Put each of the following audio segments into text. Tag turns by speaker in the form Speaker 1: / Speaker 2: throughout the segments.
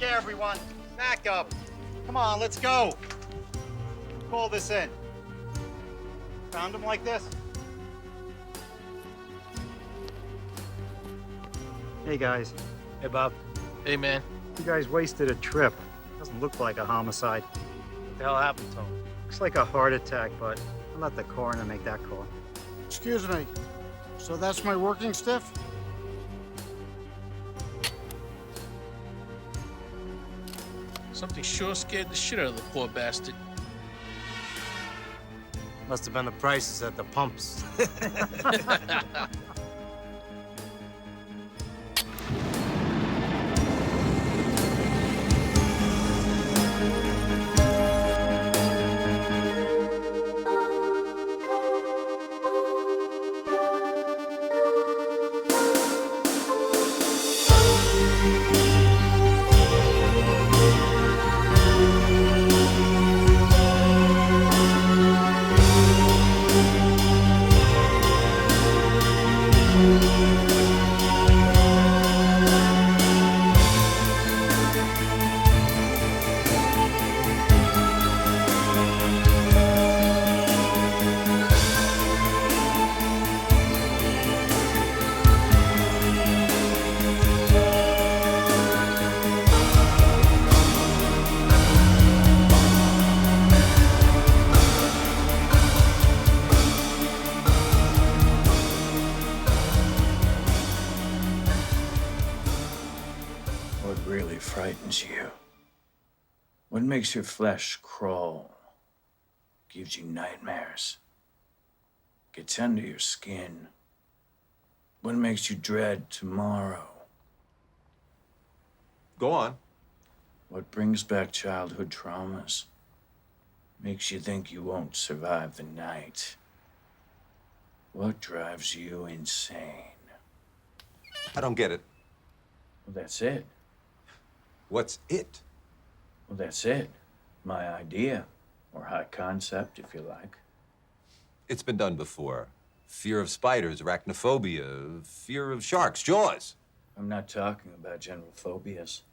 Speaker 1: Okay, everyone, back up. Come on, let's go. Call this in. Found him like this? Hey, guys.
Speaker 2: Hey, Bob. Hey, man.
Speaker 1: You guys wasted a trip. Doesn't look like a homicide.
Speaker 2: What the hell happened to him?
Speaker 1: Looks like a heart attack, but I'll let the coroner make that call.
Speaker 3: Excuse me. So that's my working stiff?
Speaker 2: Something sure scared the shit out of the poor bastard.
Speaker 4: Must have been the prices at the pumps.
Speaker 5: What really frightens you? What makes your flesh crawl? Gives you nightmares? Gets under your skin? What makes you dread tomorrow?
Speaker 6: Go on.
Speaker 5: What brings back childhood traumas? Makes you think you won't survive the night? What drives you insane?
Speaker 6: I don't get it.
Speaker 5: Well, that's it.
Speaker 6: What's it?
Speaker 5: Well, that's it. My idea. Or high concept, if you like.
Speaker 6: It's been done before. Fear of spiders, arachnophobia, fear of sharks, jaws.
Speaker 5: I'm not talking about general phobias.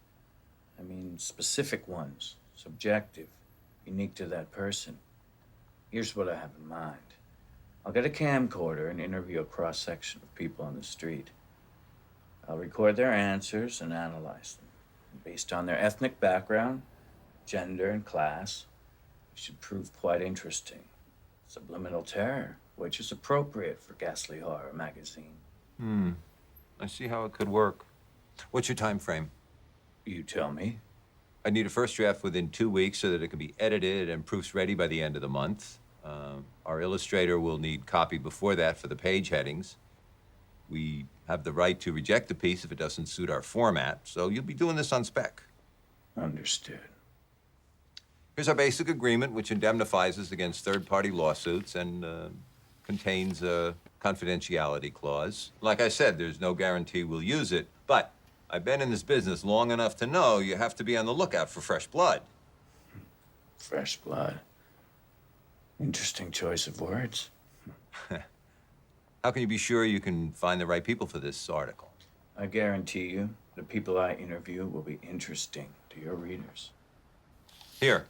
Speaker 5: I mean specific ones, subjective, unique to that person. Here's what I have in mind. I'll get a camcorder and interview a cross-section of people on the street. I'll record their answers and analyze them. And based on their ethnic background, gender, and class, it should prove quite interesting. Subliminal terror, which is appropriate for Ghastly Horror magazine.
Speaker 6: I see how it could work. What's your time frame?
Speaker 5: You tell me.
Speaker 6: I need a first draft within 2 weeks so that it can be edited and proofs ready by the end of the month. Our illustrator will need copy before that for the page headings. We have the right to reject the piece if it doesn't suit our format, so you'll be doing this on spec.
Speaker 5: Understood.
Speaker 6: Here's our basic agreement, which indemnifies us against third-party lawsuits and contains a confidentiality clause. Like I said, there's no guarantee we'll use it, but I've been in this business long enough to know you have to be on the lookout for fresh blood.
Speaker 5: Fresh blood. Interesting choice of words.
Speaker 6: How can you be sure you can find the right people for this article?
Speaker 5: I guarantee you, the people I interview will be interesting to your readers.
Speaker 6: Here.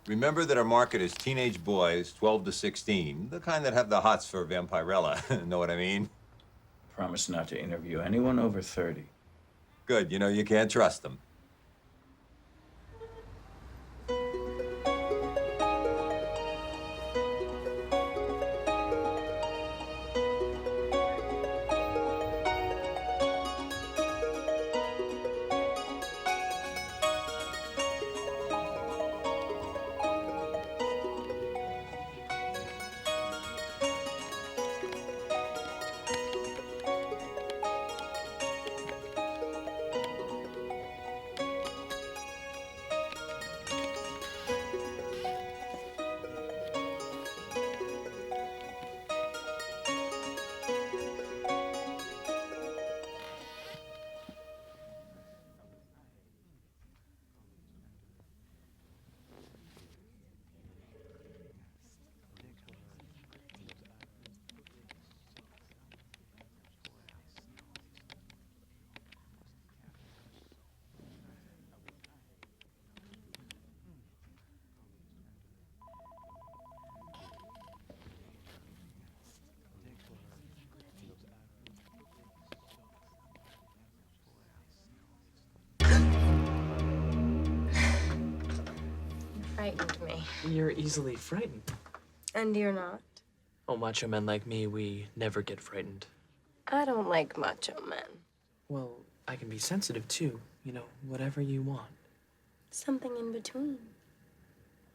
Speaker 6: Remember that our market is teenage boys, 12 to 16, the kind that have the hots for Vampirella. Know what I mean?
Speaker 5: Promise not to interview anyone over 30.
Speaker 6: Good. You know you can't trust them.
Speaker 7: frightened me.
Speaker 8: You're easily frightened.
Speaker 7: And you're not?
Speaker 8: Oh, macho men like me, we never get frightened.
Speaker 7: I don't like macho men.
Speaker 8: Well, I can be sensitive too. You know, whatever you want.
Speaker 7: Something in between.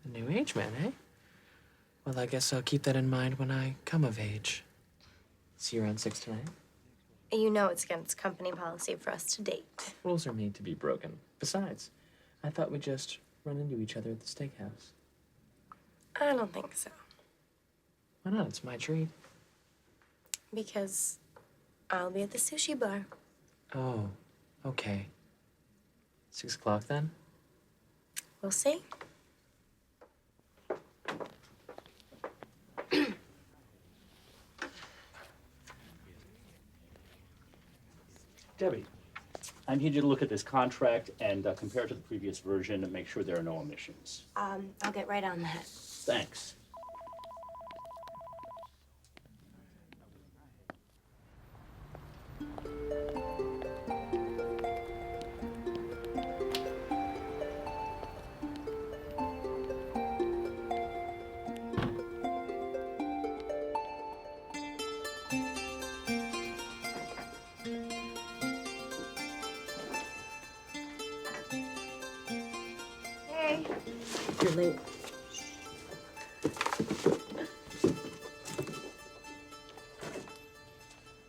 Speaker 8: A new age man, eh? Well, I guess I'll keep that in mind when I come of age. See you around 6 tonight.
Speaker 7: You know it's against company policy for us to date.
Speaker 8: Rules are made to be broken. Besides, I thought we'd just run into each other at the steakhouse.
Speaker 7: I don't think so.
Speaker 8: Why not? It's my treat.
Speaker 7: Because I'll be at the sushi bar.
Speaker 8: Oh, okay. 6 o'clock then?
Speaker 7: We'll see.
Speaker 9: Debbie, I need you to look at this contract and compare it to the previous version and make sure there are no omissions.
Speaker 7: I'll get right on that.
Speaker 9: Thanks.
Speaker 7: Hey.
Speaker 10: You're late.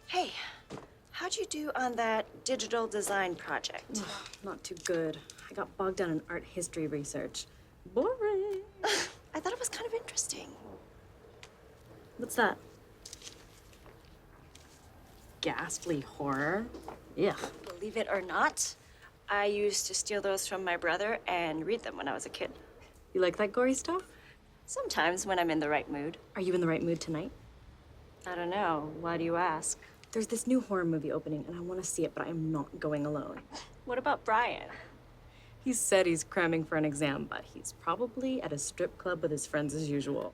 Speaker 11: Hey, how'd you do on that digital design project?
Speaker 10: Not too good. I got bogged down in art history research. Boring.
Speaker 11: I thought it was kind of interesting.
Speaker 10: What's that? Ghastly horror? Yeah.
Speaker 11: Believe it or not, I used to steal those from my brother and read them when I was a kid.
Speaker 10: You like that gory stuff?
Speaker 11: Sometimes when I'm in the right mood.
Speaker 10: Are you in the right mood tonight?
Speaker 11: I don't know. Why do you ask?
Speaker 10: There's this new horror movie opening, and I want to see it, but I am not going alone.
Speaker 11: What about Brian?
Speaker 10: He said he's cramming for an exam, but he's probably at a strip club with his friends as usual.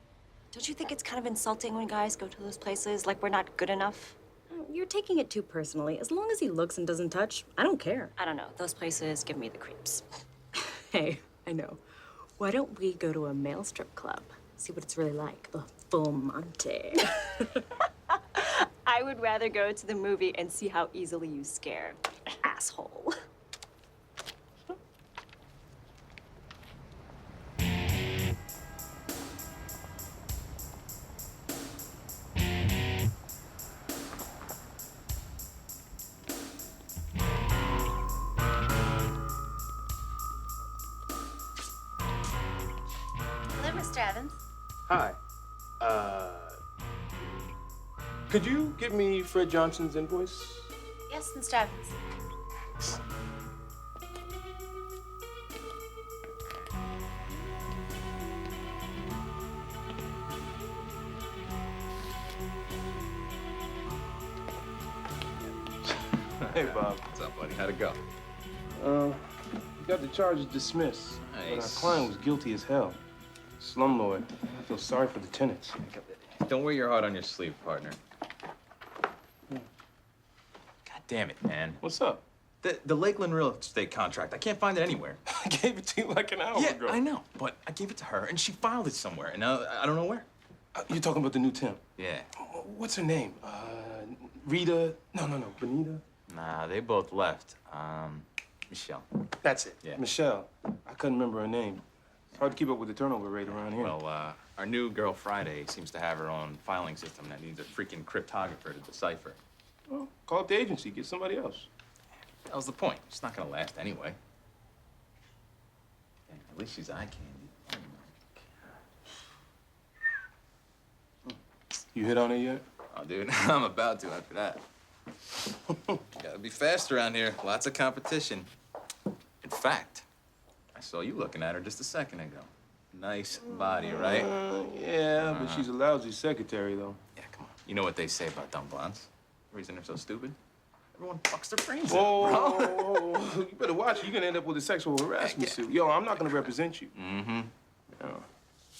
Speaker 11: Don't you think it's kind of insulting when guys go to those places like we're not good enough?
Speaker 10: You're taking it too personally. As long as he looks and doesn't touch, I don't care.
Speaker 11: I don't know. Those places give me the creeps.
Speaker 10: Hey, I know. Why don't we go to a male strip club? See what it's really like. The full Monty.
Speaker 11: I would rather go to the movie and see how easily you scare. Asshole.
Speaker 7: Hello, Mr. Evans.
Speaker 12: Hi. Could you give me Fred Johnson's invoice?
Speaker 7: Yes, Mr. Evans.
Speaker 12: Hey, Bob.
Speaker 13: What's up, buddy? How'd it go?
Speaker 12: You got the charges dismissed. But our client was guilty as hell. Slumlord. I feel sorry for the tenants.
Speaker 13: Don't wear your heart on your sleeve, partner. God damn it, man.
Speaker 12: What's up?
Speaker 13: The Lakeland real estate contract. I can't find it anywhere.
Speaker 12: I gave it to you like an hour ago.
Speaker 13: Yeah, I know. But I gave it to her, and she filed it somewhere, and now I don't know where.
Speaker 12: You're talking about the new temp?
Speaker 13: Yeah.
Speaker 12: What's her name? Rita? No, Benita?
Speaker 13: Nah, they both left. Michelle.
Speaker 12: That's it.
Speaker 13: Yeah.
Speaker 12: Michelle. I couldn't remember her name. It's hard to keep up with the turnover rate around here.
Speaker 13: Well, our new girl Friday seems to have her own filing system that needs a freaking cryptographer to decipher.
Speaker 12: Well, call up the agency. Get somebody else.
Speaker 13: That was the point. It's not gonna last anyway. Damn, at least she's eye candy. Oh my God.
Speaker 12: You hit on it yet?
Speaker 13: Oh, dude, I'm about to after that. Gotta be fast around here. Lots of competition. In fact, I saw you looking at her just a second ago. Nice body, right?
Speaker 12: Yeah, but she's a lousy secretary, though.
Speaker 13: Yeah, come on. You know what they say about dumb blondes? The reason they're so stupid? Everyone fucks their brains
Speaker 12: Whoa,
Speaker 13: out, bro.
Speaker 12: whoa. You better watch. You're gonna end up with a sexual harassment suit. Yo, I'm not gonna represent you.
Speaker 13: Mm-hmm.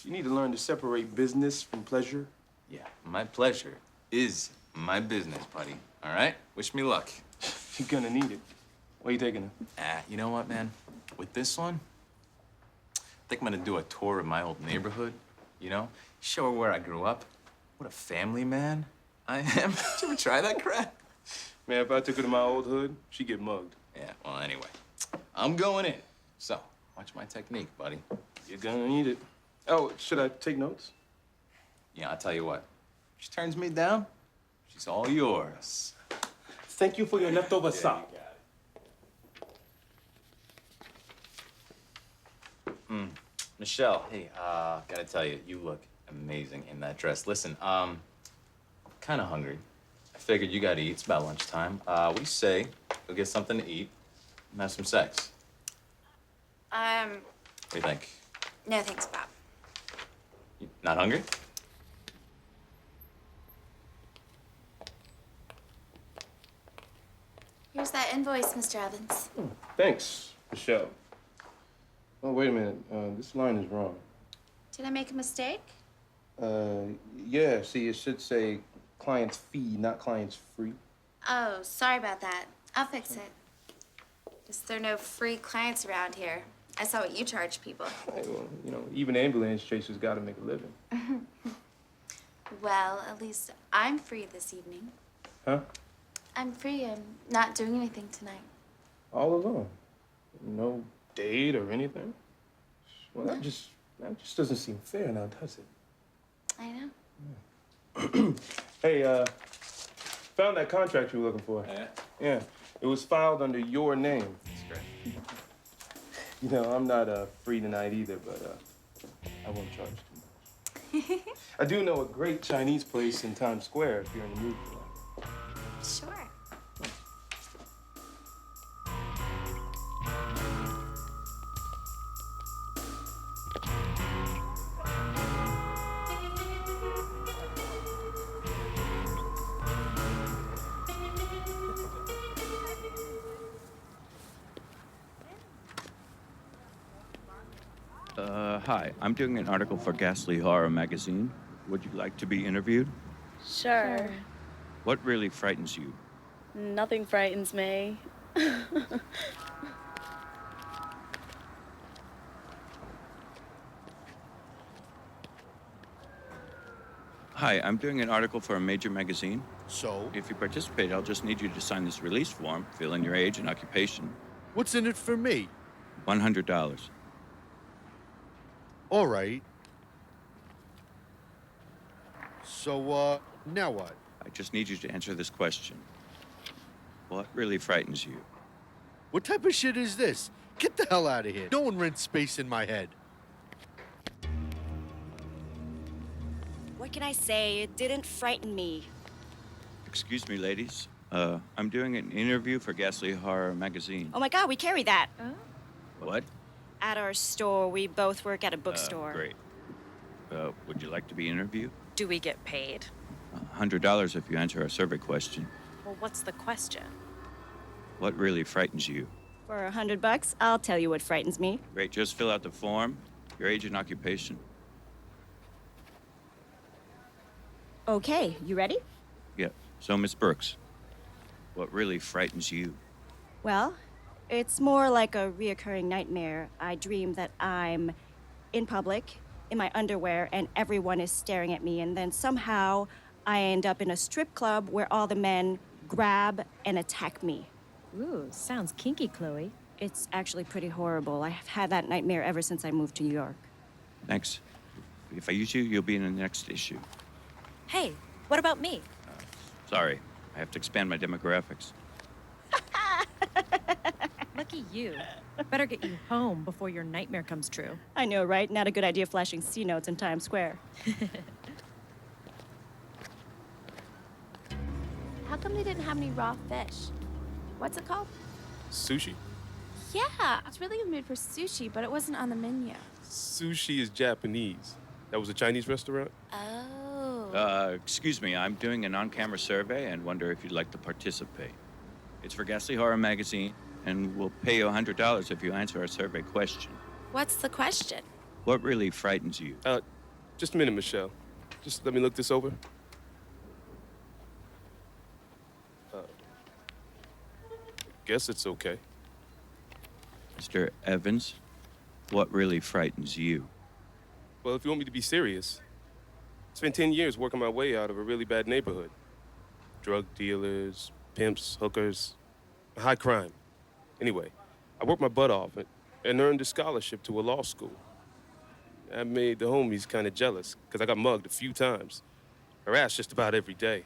Speaker 12: You need to learn to separate business from pleasure.
Speaker 13: Yeah, my pleasure is my business, buddy. All right? Wish me luck.
Speaker 12: You're gonna need it. Where you taking her?
Speaker 13: You know what, man? With this one, think I'm gonna do a tour of my old neighborhood, you know? Show her where I grew up. What a family man I am. Did you ever try that crap?
Speaker 12: Man, if I took her to my old hood, she'd get mugged.
Speaker 13: Yeah, well, anyway. I'm going in. So, watch my technique, buddy.
Speaker 12: You're gonna need it. Oh, should I take notes?
Speaker 13: Yeah, I'll tell you what. If she turns me down, she's all yours.
Speaker 12: Thank you for your leftover sock.
Speaker 13: Michelle, hey, gotta tell you, you look amazing in that dress. Listen, kind of hungry. I figured you gotta eat. It's about lunchtime. What do you say go get something to eat and have some sex? What do you think?
Speaker 14: No thanks, Bob.
Speaker 13: You not hungry?
Speaker 14: Here's that invoice, Mr. Evans.
Speaker 12: Thanks, Michelle. Oh, wait a minute. This line is wrong.
Speaker 14: Did I make a mistake?
Speaker 12: Yeah, see, it should say client's fee, not client's free.
Speaker 14: Oh, sorry about that. I'll fix it. Just there are no free clients around here. I saw what you charge people.
Speaker 12: Hey, well, you know, even ambulance chasers gotta make a living.
Speaker 14: Well, at least I'm free this evening.
Speaker 12: Huh?
Speaker 14: I'm free. I'm not doing anything tonight.
Speaker 12: All alone. No date or anything? Well, that just doesn't seem fair now, does it?
Speaker 14: I know.
Speaker 12: Hey, found that contract you were looking for.
Speaker 13: Yeah?
Speaker 12: Yeah. It was filed under your name.
Speaker 13: That's great.
Speaker 12: You know, I'm not free tonight either, but I won't charge too much. I do know a great Chinese place in Times Square if you're in the mood for that.
Speaker 14: Sure.
Speaker 15: Hi, I'm doing an article for Ghastly Horror magazine. Would you like to be interviewed?
Speaker 16: Sure.
Speaker 15: What really frightens you?
Speaker 16: Nothing frightens me.
Speaker 15: Hi, I'm doing an article for a major magazine.
Speaker 17: So?
Speaker 15: If you participate, I'll just need you to sign this release form, fill in your age and occupation.
Speaker 17: What's in it for me?
Speaker 15: $100.
Speaker 17: All right. So, now what?
Speaker 15: I just need you to answer this question. What really frightens you?
Speaker 17: What type of shit is this? Get the hell out of here. No one rents space in my head.
Speaker 11: What can I say? It didn't frighten me.
Speaker 15: Excuse me, ladies. I'm doing an interview for Ghastly Horror magazine.
Speaker 11: Oh my God, we carry that.
Speaker 15: What?
Speaker 11: At our store, we both work at a bookstore.
Speaker 15: Great. Would you like to be interviewed?
Speaker 11: Do we get paid?
Speaker 15: $100 if you answer our survey question.
Speaker 11: Well, what's the question?
Speaker 15: What really frightens you?
Speaker 11: For $100, I'll tell you what frightens me.
Speaker 15: Great, just fill out the form, your age and occupation.
Speaker 11: Okay, you ready?
Speaker 15: Yeah, so Miss Brooks, what really frightens you?
Speaker 11: Well, it's more like a reoccurring nightmare. I dream that I'm in public, in my underwear, and everyone is staring at me, and then somehow I end up in a strip club where all the men grab and attack me.
Speaker 10: Ooh, sounds kinky, Chloe.
Speaker 11: It's actually pretty horrible. I have had that nightmare ever since I moved to New York.
Speaker 15: Thanks. If I use you, you'll be in the next issue.
Speaker 11: Hey, what about me?
Speaker 15: Sorry, I have to expand my demographics.
Speaker 10: Lucky you. Better get you home before your nightmare comes true.
Speaker 11: I know, right? Not a good idea flashing C notes in Times Square.
Speaker 14: How come they didn't have any raw fish? What's it called?
Speaker 12: Sushi.
Speaker 14: Yeah, it's really good mood for sushi, but it wasn't on the menu.
Speaker 12: Sushi is Japanese. That was a Chinese restaurant?
Speaker 14: Oh.
Speaker 15: Excuse me, I'm doing an on-camera survey and wonder if you'd like to participate. It's for Ghastly Horror magazine, and we'll pay you $100 if you answer our survey question.
Speaker 14: What's the question?
Speaker 15: What really frightens you?
Speaker 12: Just a minute, Michelle. Just let me look this over. Guess it's okay.
Speaker 15: Mr. Evans, what really frightens you.
Speaker 12: Well, if you want me to be serious, I spent 10 years working my way out of a really bad neighborhood. Drug dealers, pimps, hookers, high crime. Anyway, I worked my butt off and earned a scholarship to a law school. I made the homies kind of jealous, because I got mugged a few times. Harassed just about every day.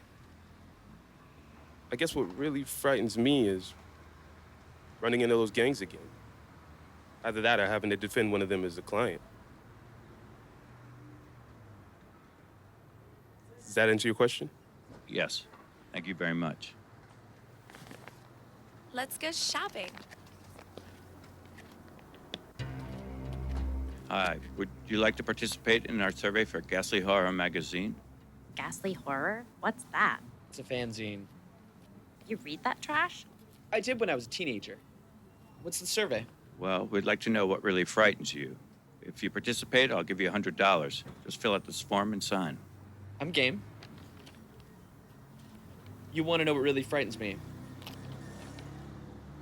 Speaker 12: I guess what really frightens me is running into those gangs again. Either that or having to defend one of them as a client. Does that answer your question?
Speaker 15: Yes. Thank you very much.
Speaker 14: Let's go shopping.
Speaker 15: Hi. Would you like to participate in our survey for Ghastly Horror magazine?
Speaker 10: Ghastly horror? What's that?
Speaker 8: It's a fanzine.
Speaker 10: You read that trash?
Speaker 8: I did when I was a teenager. What's the survey?
Speaker 15: Well, we'd like to know what really frightens you. If you participate, I'll give you $100. Just fill out this form and sign.
Speaker 8: I'm game. You want to know what really frightens me?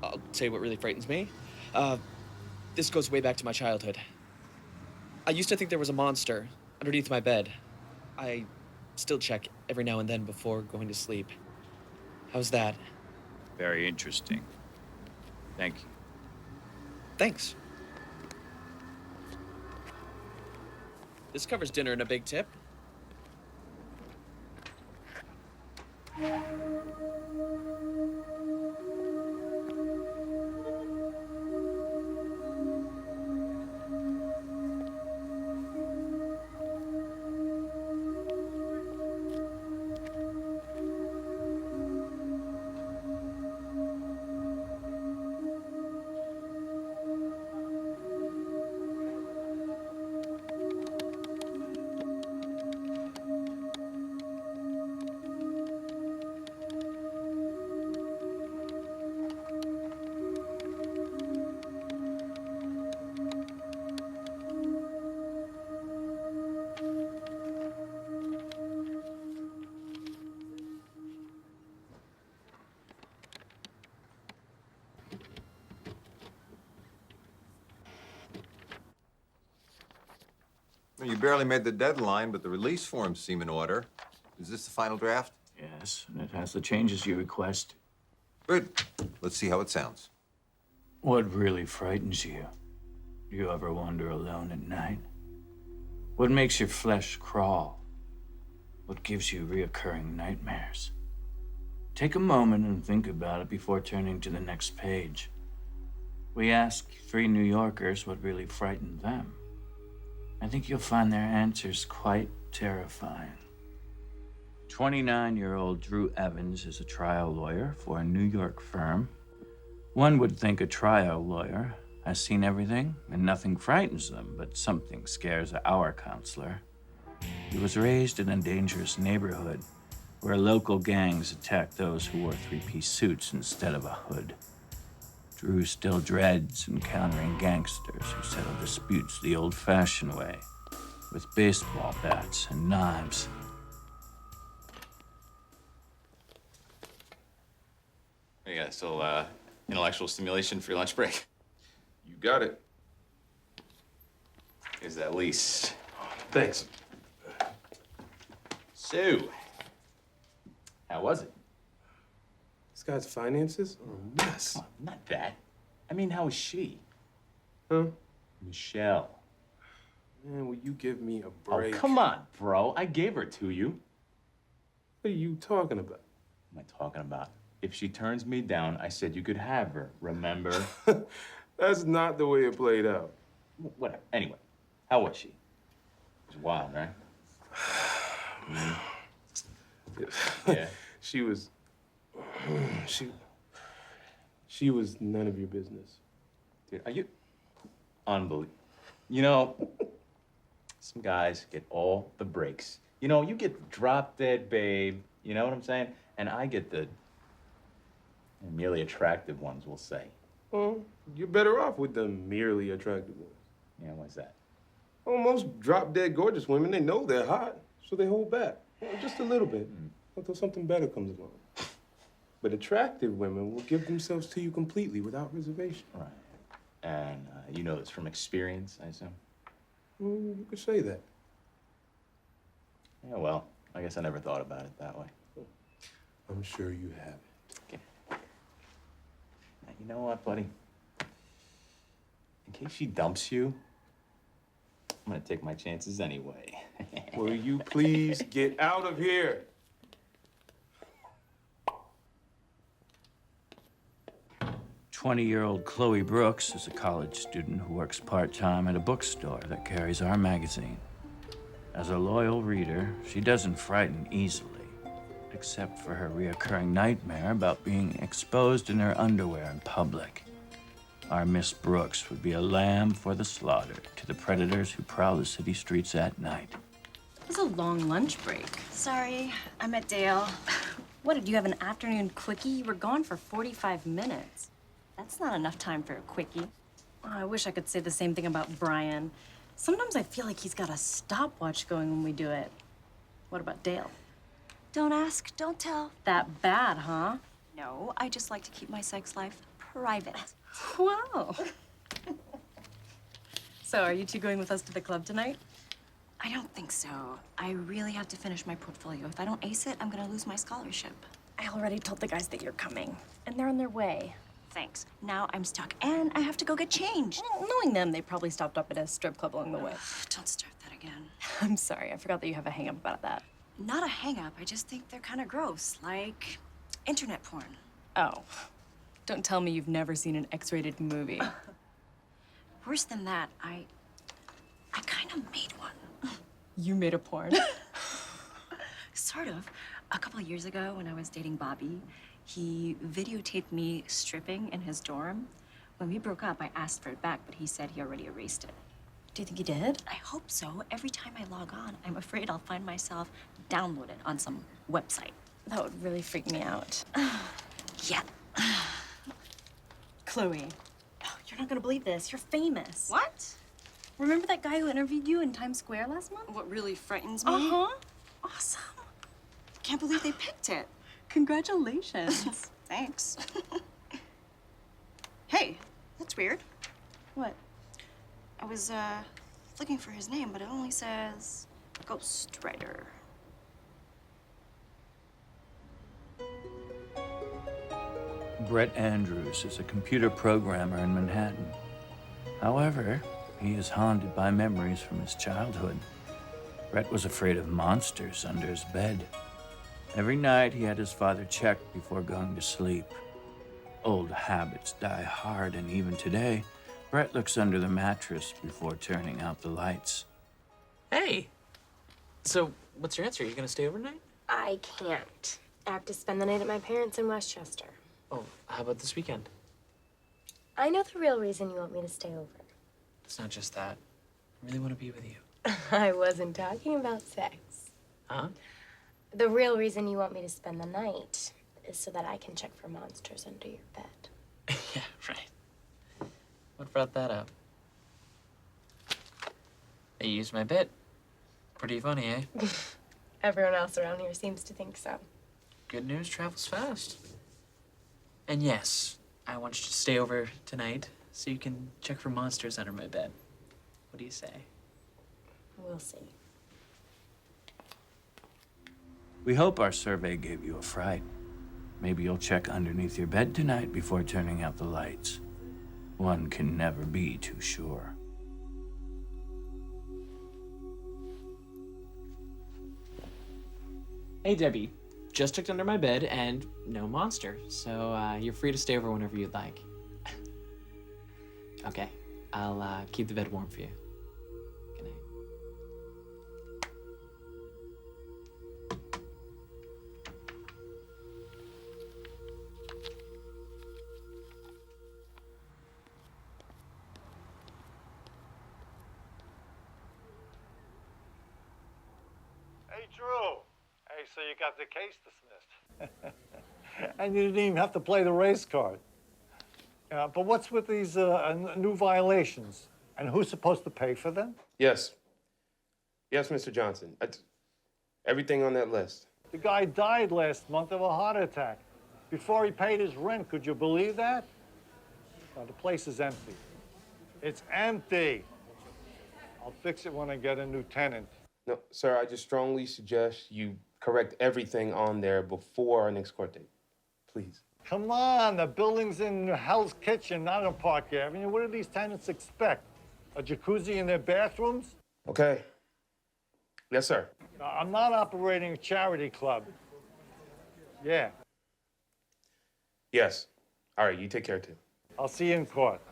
Speaker 8: I'll tell you what really frightens me. This goes way back to my childhood. I used to think there was a monster underneath my bed. I still check every now and then before going to sleep. How's that?
Speaker 15: Very interesting. Thank you.
Speaker 8: Thanks. This covers dinner and a big tip.
Speaker 6: Well, you barely made the deadline, but the release forms seem in order. Is this the final draft?
Speaker 5: Yes, and it has the changes you request.
Speaker 6: Good. Let's see how it sounds.
Speaker 5: What really frightens you? Do you ever wander alone at night? What makes your flesh crawl? What gives you reoccurring nightmares? Take a moment and think about it before turning to the next page. We asked 3 New Yorkers what really frightened them. I think you'll find their answers quite terrifying. 29-year-old Drew Evans is a trial lawyer for a New York firm. One would think a trial lawyer has seen everything and nothing frightens them, but something scares our counselor. He was raised in a dangerous neighborhood where local gangs attack those who wore 3-piece suits instead of a hood. Drew still dreads encountering gangsters who settle disputes the old-fashioned way, with baseball bats and knives.
Speaker 13: Yeah, still intellectual stimulation for your lunch break.
Speaker 12: You got it.
Speaker 13: Is that least?
Speaker 12: Thanks.
Speaker 13: So, how was it?
Speaker 12: This guy's finances are a mess.
Speaker 13: Oh, not that. I mean, how was she?
Speaker 12: Huh?
Speaker 13: Michelle.
Speaker 12: Man, will you give me a
Speaker 13: Oh,
Speaker 12: break?
Speaker 13: come on, bro. I gave her to you.
Speaker 12: What are you talking about?
Speaker 13: What am I talking about? If she turns me down, I said you could have her, remember?
Speaker 12: That's not the way it played out.
Speaker 13: Whatever. Anyway, how was she? It was wild, right? Yeah.
Speaker 12: She was none of your business.
Speaker 13: Dude, are you unbelievable? You know, some guys get all the breaks. You know, you get the drop dead babe, you know what I'm saying? And I get the merely attractive ones, we'll say.
Speaker 12: Well, you're better off with the merely attractive ones.
Speaker 13: Yeah, why's that?
Speaker 12: Well, most drop-dead gorgeous women, they know they're hot, so they hold back. Well, just a little bit, until something better comes along. But attractive women will give themselves to you completely without reservation.
Speaker 13: Right. And you know this from experience, I assume?
Speaker 12: You could say that.
Speaker 13: Yeah, well, I guess I never thought about it that way.
Speaker 12: I'm sure you have.
Speaker 13: Okay. Now, you know what, buddy? In case she dumps you, I'm gonna take my chances anyway.
Speaker 12: Will you please get out of here?
Speaker 15: "20-year-old Chloe Brooks is a college student who works part-time at a bookstore that carries our magazine. As a loyal reader, she doesn't frighten easily, except for her reoccurring nightmare about being exposed in her underwear in public. Our Miss Brooks would be a lamb for the slaughter to the predators who prowl the city streets at night."
Speaker 10: It was a long lunch break.
Speaker 11: Sorry, I met Dale.
Speaker 10: What, did you have an afternoon quickie? You were gone for 45 minutes. That's not enough time for a quickie. Oh, I wish I could say the same thing about Brian. Sometimes I feel like he's got a stopwatch going when we do it. What about Dale?
Speaker 11: Don't ask, don't tell.
Speaker 10: That bad, huh?
Speaker 11: No, I just like to keep my sex life private.
Speaker 10: Wow. So, are you two going with us to the club tonight?
Speaker 11: I don't think so. I really have to finish my portfolio. If I don't ace it, I'm gonna lose my scholarship.
Speaker 10: I already told the guys that you're coming, and they're on their way.
Speaker 11: Thanks. Now I'm stuck, and I have to go get changed.
Speaker 10: Well, knowing them, they probably stopped up at a strip club along the way.
Speaker 11: Don't start that again.
Speaker 10: I'm sorry, I forgot that you have a hang-up about that.
Speaker 11: Not a hang-up. I just think they're kind of gross, like internet porn.
Speaker 10: Oh. Don't tell me you've never seen an X-rated movie.
Speaker 11: Worse than that, I kind of made one.
Speaker 10: You made a porn?
Speaker 11: Sort of. A couple of years ago, when I was dating Bobby, he videotaped me stripping in his dorm. When we broke up, I asked for it back, but he said he already erased it.
Speaker 10: Do you think he did?
Speaker 11: I hope so. Every time I log on, I'm afraid I'll find myself downloaded on some website.
Speaker 10: That would really freak me out.
Speaker 11: Yeah.
Speaker 10: Chloe, oh, you're not gonna believe this. You're famous.
Speaker 11: What?
Speaker 10: Remember that guy who interviewed you in Times Square last month?
Speaker 11: What really frightens me?
Speaker 10: Uh-huh. Awesome.
Speaker 11: Can't believe they picked it.
Speaker 10: Congratulations.
Speaker 11: Thanks. Hey, that's weird.
Speaker 10: What?
Speaker 11: I was, looking for his name, but it only says Ghostwriter.
Speaker 15: Brett Andrews is a computer programmer in Manhattan. However, he is haunted by memories from his childhood. Brett was afraid of monsters under his bed. Every night, he had his father checked before going to sleep. Old habits die hard, and even today, Brett looks under the mattress before turning out the lights.
Speaker 8: Hey! So, what's your answer? Are you gonna stay overnight?
Speaker 14: I can't. I have to spend the night at my parents' in Westchester.
Speaker 8: Oh, how about this weekend?
Speaker 14: I know the real reason you want me to stay over.
Speaker 8: It's not just that. I really want to be with you.
Speaker 14: I wasn't talking about sex.
Speaker 8: Huh?
Speaker 14: The real reason you want me to spend the night is so that I can check for monsters under your bed.
Speaker 8: Yeah, right. What brought that up? I used my bit. Pretty funny, eh?
Speaker 14: Everyone else around here seems to think so.
Speaker 8: Good news travels fast. And yes, I want you to stay over tonight so you can check for monsters under my bed. What do you say?
Speaker 14: We'll see.
Speaker 15: We hope our survey gave you a fright. Maybe you'll check underneath your bed tonight before turning out the lights. One can never be too sure.
Speaker 8: Hey, Debbie. Just checked under my bed and no monster, so you're free to stay over whenever you'd like. Okay, I'll keep the bed warm for you. Good night.
Speaker 18: Hey, Drew. Hey, so you got the case dismissed. And you didn't even have to play the race card. But what's with these new violations? And who's supposed to pay for them?
Speaker 12: Yes. Yes, Mr. Johnson. Everything on that list.
Speaker 18: The guy died last month of a heart attack. Before he paid his rent, could you believe that? The place is empty. It's empty. I'll fix it when I get a new tenant.
Speaker 12: No, sir, I just strongly suggest you correct everything on there before our next court date. Please.
Speaker 18: Come on, the building's in Hell's Kitchen, not in Park Avenue. What do these tenants expect? A jacuzzi in their bathrooms?
Speaker 12: Okay. Yes, sir.
Speaker 18: I'm not operating a charity club. Yeah,
Speaker 12: Yes. All right, you take care, too.
Speaker 18: I'll see you in court.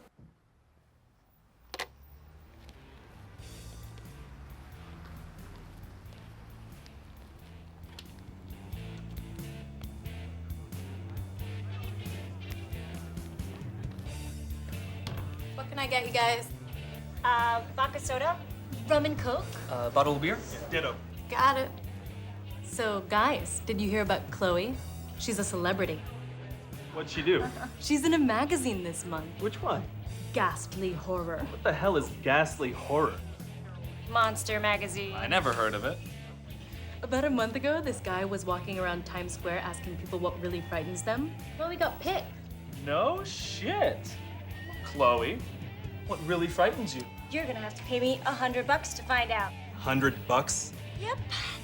Speaker 14: What can I get you guys?
Speaker 10: Vodka soda, rum and coke.
Speaker 8: Bottle of beer?
Speaker 12: Ditto.
Speaker 14: Got it.
Speaker 10: So, guys, did you hear about Chloe? She's a celebrity.
Speaker 19: What'd she do?
Speaker 10: She's in a magazine this month.
Speaker 19: Which one?
Speaker 10: Ghastly Horror.
Speaker 19: What the hell is ghastly horror?
Speaker 10: Monster magazine.
Speaker 19: I never heard of it.
Speaker 10: About a month ago, this guy was walking around Times Square asking people what really frightens them. Well, he got picked.
Speaker 19: No shit. Chloe, what really frightens you?
Speaker 11: You're gonna have to pay me $100 to find out.
Speaker 19: $100?
Speaker 11: Yep,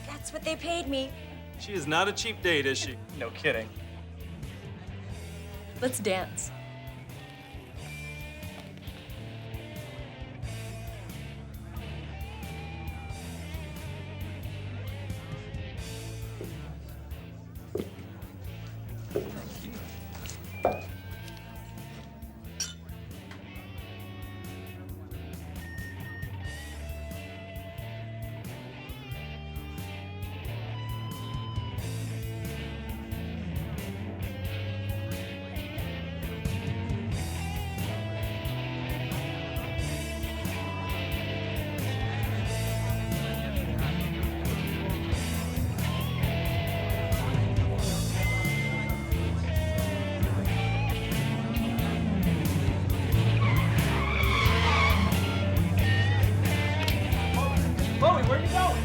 Speaker 11: that's what they paid me.
Speaker 19: She is not a cheap date, is she? No kidding.
Speaker 10: Let's dance.
Speaker 19: Chloe, where are you going?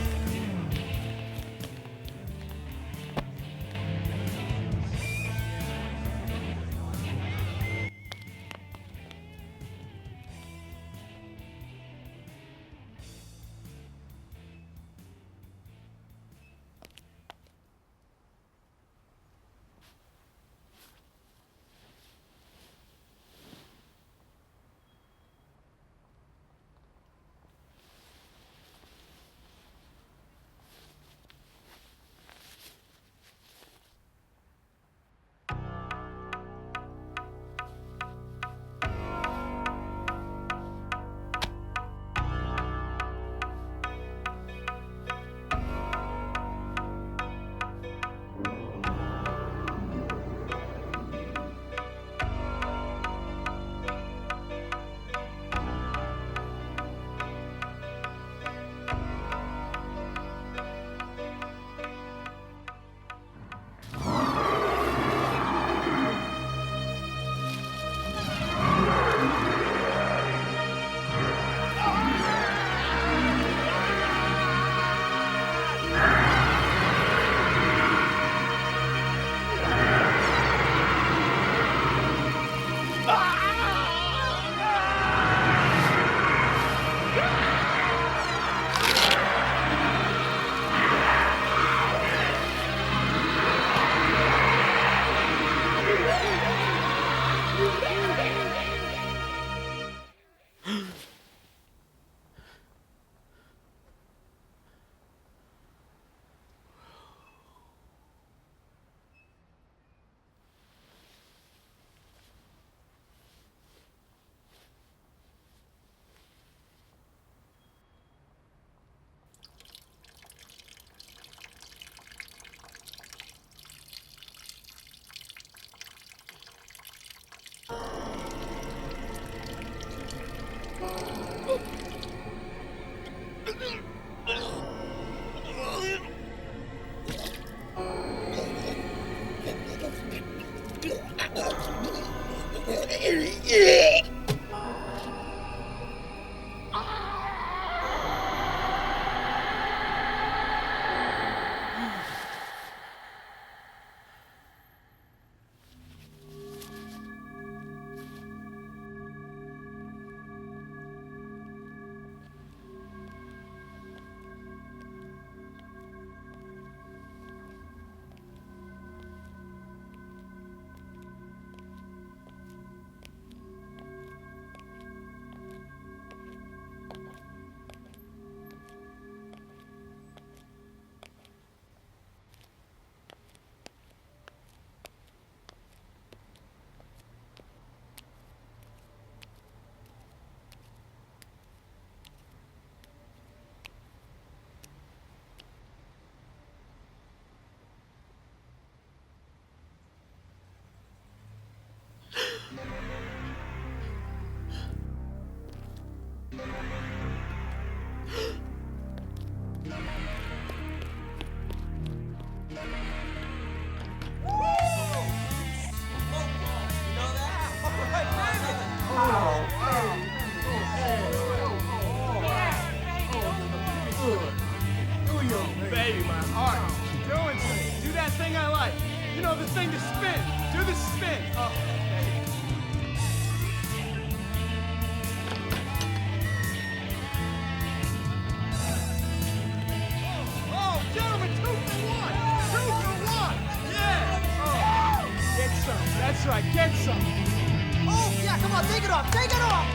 Speaker 19: Baby, my heart. Doing things. Do that thing I like. You know the thing to spin. Do the spin. Oh, baby. Oh, gentlemen, 2 for 1. 2 for 1. Yeah. Oh. Get some. That's right. Get some.
Speaker 20: Oh, yeah, come on, take it off. Take it off.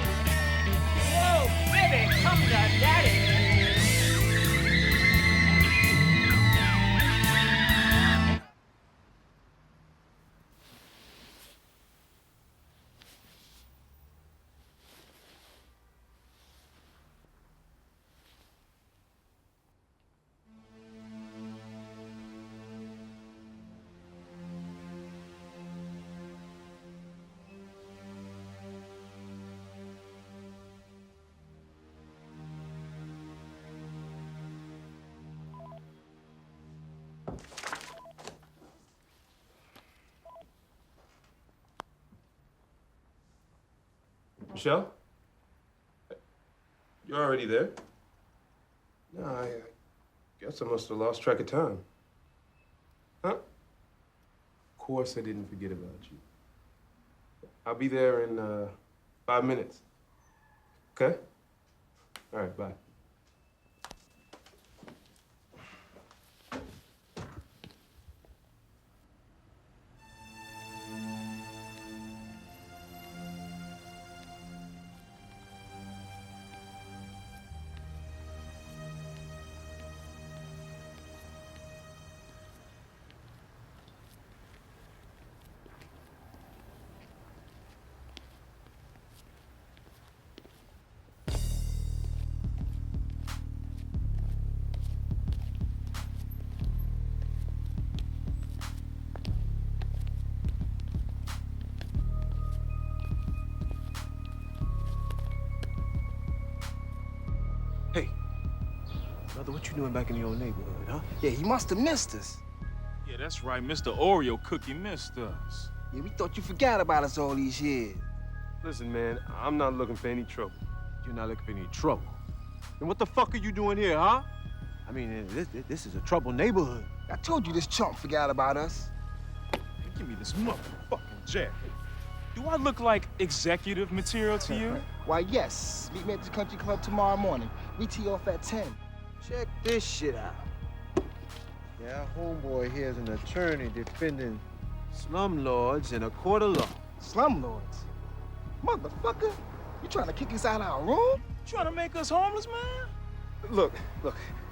Speaker 19: Whoa, baby, come to daddy.
Speaker 12: Michelle? You're already there? No, I guess I must have lost track of time. Huh? Of course I didn't forget about you. I'll be there in 5 minutes. Okay? All right, bye.
Speaker 21: Brother, what you doing back in the old neighborhood, huh? Yeah, he must have missed us.
Speaker 22: Yeah, that's right. Mr. Oreo Cookie missed us.
Speaker 21: Yeah, we thought you forgot about us all these years.
Speaker 12: Listen, man, I'm not looking for any trouble.
Speaker 21: You're not looking for any trouble. Then what the fuck are you doing here, huh? I mean, this is a troubled neighborhood. I told you this chump forgot about us.
Speaker 22: Hey, give me this motherfucking jacket. Do I look like executive material to you?
Speaker 21: Why, yes. Meet me at the country club tomorrow morning. We tee off at 10. Check this shit out.
Speaker 17: Yeah, homeboy here's an attorney defending slumlords in a court of law.
Speaker 21: Slumlords? Motherfucker, you trying to kick us out of our room?
Speaker 22: Trying to make us homeless, man?
Speaker 12: Look,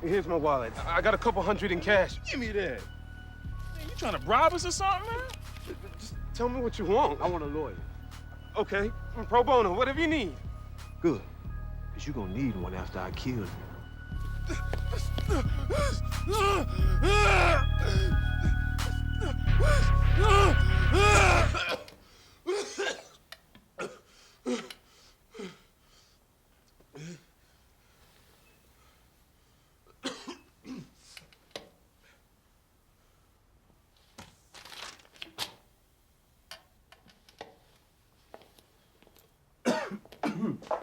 Speaker 12: here's my wallet. I got a couple hundred in cash.
Speaker 22: Give me that. Man, you trying to bribe us or something, man?
Speaker 12: Just tell me what you want.
Speaker 21: I want a lawyer.
Speaker 12: Okay, pro bono, whatever you need.
Speaker 21: Good, because you're gonna need one after I kill you.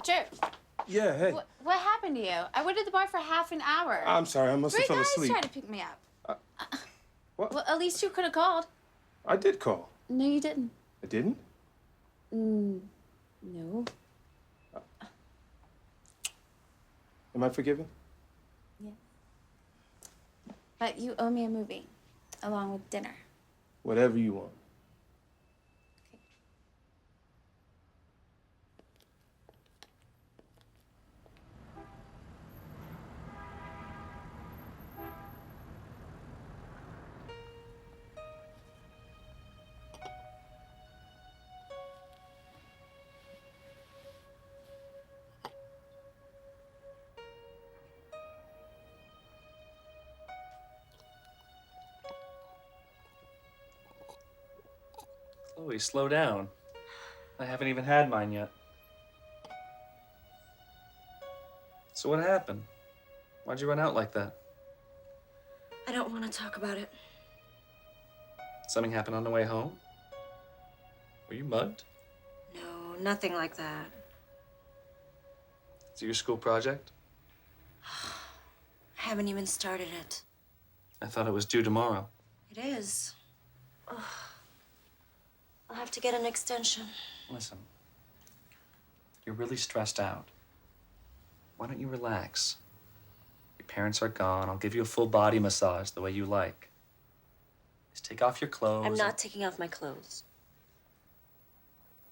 Speaker 14: Joe,
Speaker 12: Yeah, hey.
Speaker 14: what happened to you? I waited at the bar for half an hour.
Speaker 12: I'm sorry, I must have fell
Speaker 14: Three
Speaker 12: asleep.
Speaker 14: guys tried to pick me up.
Speaker 12: What?
Speaker 14: Well, at least you could have called.
Speaker 12: I did call.
Speaker 14: No, you didn't.
Speaker 12: I didn't?
Speaker 14: No.
Speaker 12: Am I forgiven?
Speaker 14: Yeah. But you owe me a movie, along with dinner.
Speaker 12: Whatever you want.
Speaker 19: Chloe, slow down.
Speaker 8: I haven't even had mine yet. So what happened? Why'd you run out like that?
Speaker 10: I don't want to talk about it.
Speaker 8: Something happened on the way home? Were you mugged?
Speaker 10: No, nothing like that.
Speaker 8: Is it your school project?
Speaker 10: I haven't even started it.
Speaker 8: I thought it was due tomorrow.
Speaker 10: It is. Ugh. I'll have to get an extension.
Speaker 8: Listen, you're really stressed out. Why don't you relax? Your parents are gone. I'll give you a full body massage the way you like. Just take off your clothes.
Speaker 10: I'm not taking off my clothes.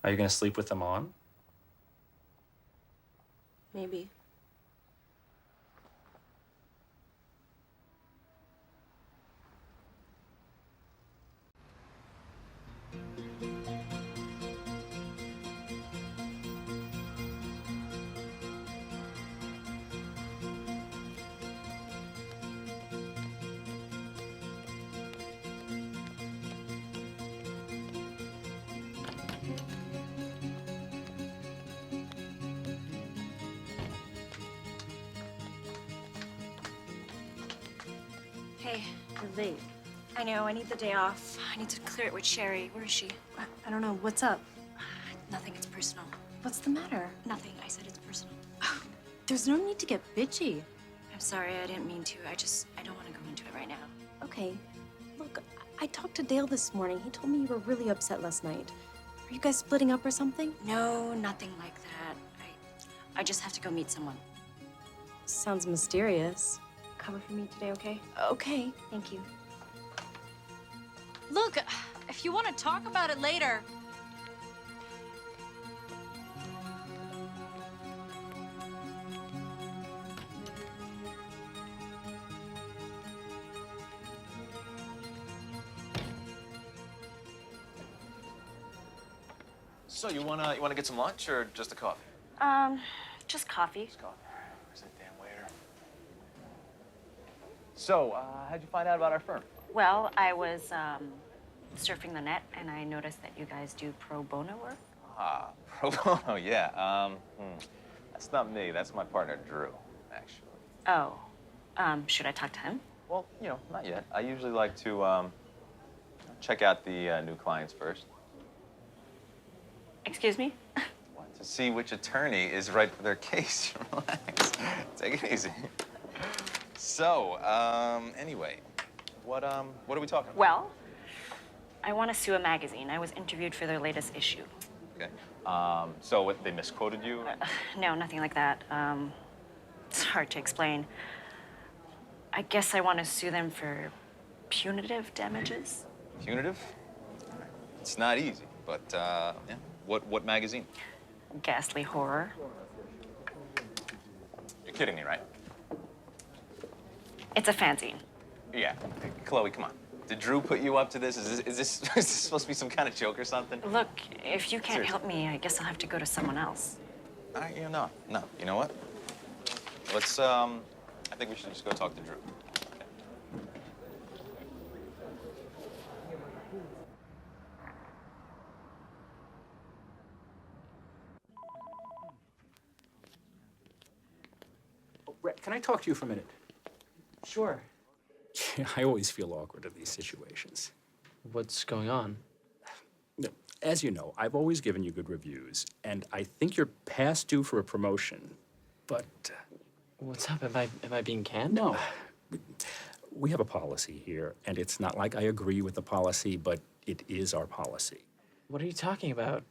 Speaker 8: Are you gonna sleep with them on?
Speaker 10: Maybe. Hey, you're late. I know, I need the day off. I need to clear it with Sherry. Where is she?
Speaker 16: I don't know. What's up?
Speaker 10: Nothing, it's personal.
Speaker 16: What's the matter?
Speaker 10: Nothing, I said it's personal.
Speaker 16: There's no need to get bitchy.
Speaker 10: I'm sorry, I didn't mean to. I don't want to go into it right now.
Speaker 16: Okay. Look, I talked to Dale this morning. He told me you were really upset last night. Are you guys splitting up or something?
Speaker 10: No, nothing like that. I just have to go meet someone.
Speaker 16: Sounds mysterious.
Speaker 10: Cover for me today, okay?
Speaker 16: Okay, thank you.
Speaker 10: Look, if you want to talk about it later.
Speaker 13: So you wanna get some lunch or just a coffee?
Speaker 10: Just coffee.
Speaker 13: Just coffee. Where's that damn waiter? So, how'd you find out about our firm?
Speaker 10: Well, I was surfing the net and I noticed that you guys do pro bono work.
Speaker 13: Ah, pro bono, yeah. That's not me. That's my partner, Drew, actually.
Speaker 10: Oh, should I talk to him?
Speaker 13: Well, not yet. I usually like to check out the new clients first.
Speaker 10: Excuse me?
Speaker 13: To see which attorney is right for their case. Relax. Take it easy. So, anyway, what are we talking about?
Speaker 10: Well, I want to sue a magazine. I was interviewed for their latest issue.
Speaker 13: Okay. So what, they misquoted you?
Speaker 10: No, nothing like that. It's hard to explain. I guess I want to sue them for punitive damages.
Speaker 13: Punitive? It's not easy, but, yeah. What magazine?
Speaker 10: Ghastly horror.
Speaker 13: You're kidding me, right?
Speaker 10: It's a fanzine.
Speaker 13: Yeah. Chloe, come on. Did Drew put you up to this? Is this supposed to be some kind of joke or something?
Speaker 10: Look, if you can't
Speaker 13: Seriously.
Speaker 10: help me, I guess I'll have to go to someone else.
Speaker 13: No. You know what? Let's, I think we should just go talk to Drew.
Speaker 1: Brett, can I talk to you for a minute?
Speaker 8: Sure.
Speaker 1: I always feel awkward in these situations.
Speaker 8: What's going on?
Speaker 1: No, as you know, I've always given you good reviews, and I think you're past due for a promotion. But
Speaker 8: What's up? Am I being canned?
Speaker 1: no, we have a policy here, and it's not like I agree with the policy, but it is our policy.
Speaker 8: What are you talking about?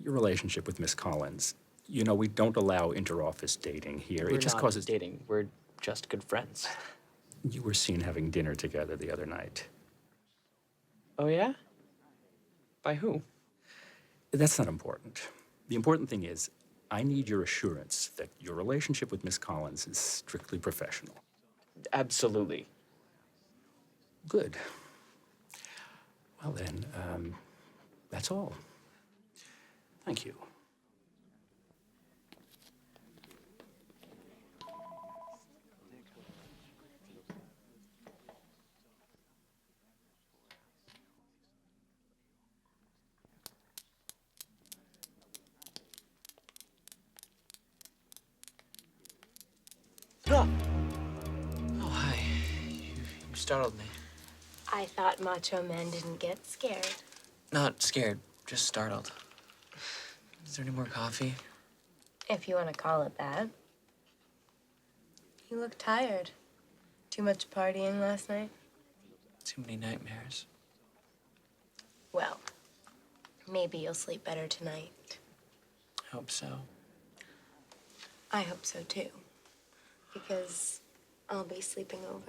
Speaker 1: Your relationship with Miss Collins. You know, we don't allow inter-office dating here.
Speaker 8: We're
Speaker 1: It just
Speaker 8: not
Speaker 1: causes
Speaker 8: dating. We're just good friends.
Speaker 1: You were seen having dinner together the other night.
Speaker 8: Oh, yeah? By who?
Speaker 1: That's not important. The important thing is, I need your assurance that your relationship with Miss Collins is strictly professional.
Speaker 8: Absolutely.
Speaker 1: Good. Well then, that's all. Thank you.
Speaker 8: startled me.
Speaker 7: I thought macho men didn't get scared.
Speaker 8: Not scared, just startled. Is there any more coffee?
Speaker 7: If you want to call it that. You look tired. Too much partying last night?
Speaker 8: Too many nightmares.
Speaker 7: Well, maybe you'll sleep better tonight.
Speaker 8: I hope so.
Speaker 7: I hope so too. Because I'll be sleeping over.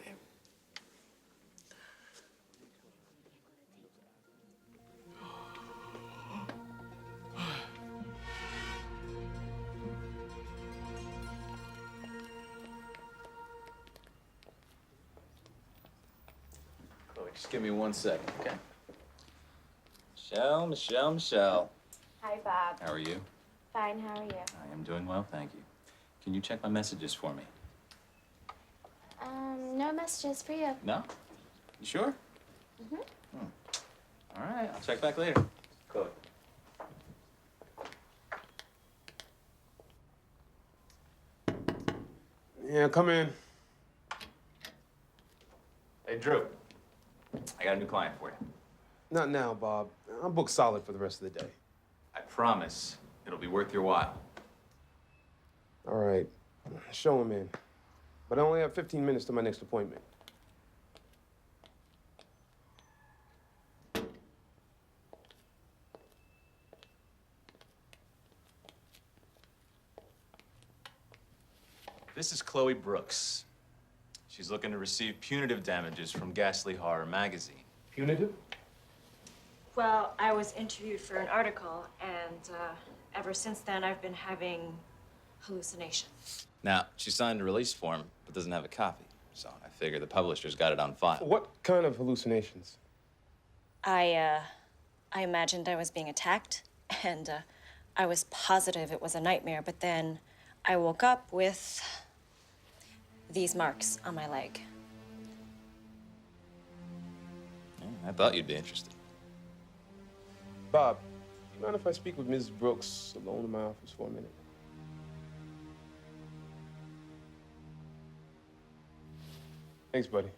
Speaker 13: Chloe, just give me 1 second, okay? Michelle.
Speaker 7: Hi, Bob.
Speaker 13: How are you?
Speaker 7: Fine, how are you?
Speaker 13: I am doing well, thank you. Can you check my messages for me?
Speaker 14: No messages for you.
Speaker 13: No? You sure?
Speaker 14: Mm-hmm.
Speaker 13: All right, I'll check back later. Chloe.
Speaker 22: Yeah, come in.
Speaker 13: Hey, Drew. I got a new client for you.
Speaker 22: Not now, Bob. I'm booked solid for the rest of the day.
Speaker 13: I promise it'll be worth your while.
Speaker 22: All right, show him in. But I only have 15 minutes to my next appointment.
Speaker 13: This is Chloe Brooks. She's looking to receive punitive damages from Ghastly Horror magazine.
Speaker 22: Punitive?
Speaker 10: Well, I was interviewed for an article, and ever since then, I've been having hallucinations.
Speaker 13: Now, she signed a release form, but doesn't have a copy. So I figure the publisher's got it on file.
Speaker 22: What kind of hallucinations?
Speaker 10: I imagined I was being attacked, and I was positive it was a nightmare, but then I woke up with these marks on my leg.
Speaker 13: I thought you'd be interested.
Speaker 22: Bob, do you mind if I speak with Mrs. Brooks alone in my office for a minute? Thanks, buddy.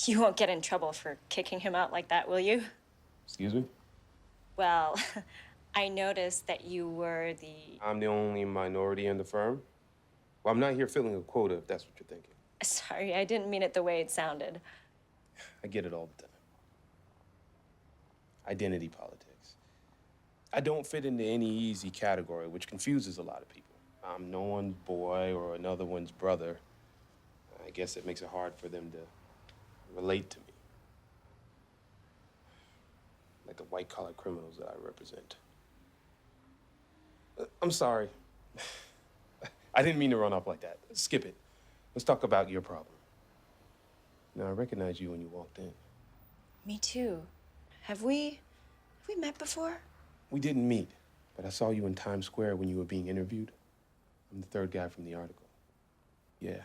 Speaker 10: You won't get in trouble for kicking him out like that, will you?
Speaker 22: Excuse me?
Speaker 10: Well, I noticed that you were the...
Speaker 22: I'm the only minority in the firm. Well, I'm not here filling a quota, if that's what you're thinking.
Speaker 10: Sorry, I didn't mean it the way it sounded.
Speaker 22: I get it all the time. Identity politics. I don't fit into any easy category, which confuses a lot of people. I'm no one's boy or another one's brother. I guess it makes it hard for them to relate to me. Like the white-collar criminals that I represent. I'm sorry. I didn't mean to run off like that. Skip it. Let's talk about your problem. Now, I recognized you when you walked in.
Speaker 10: Me too. Have we met before?
Speaker 22: We didn't meet, but I saw you in Times Square when you were being interviewed. I'm the third guy from the article. Yeah.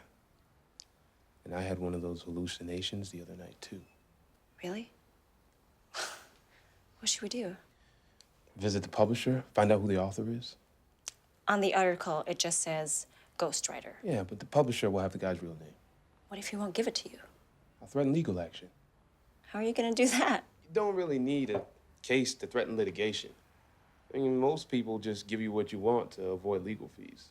Speaker 22: And I had one of those hallucinations the other night, too.
Speaker 10: Really? What should we do?
Speaker 22: Visit the publisher, find out who the author is.
Speaker 10: On the article, it just says ghostwriter.
Speaker 22: Yeah, but the publisher will have the guy's real name.
Speaker 10: What if he won't give it to you?
Speaker 22: I'll threaten legal action.
Speaker 10: How are you gonna do that?
Speaker 22: You don't really need a case to threaten litigation. I mean, most people just give you what you want to avoid legal fees.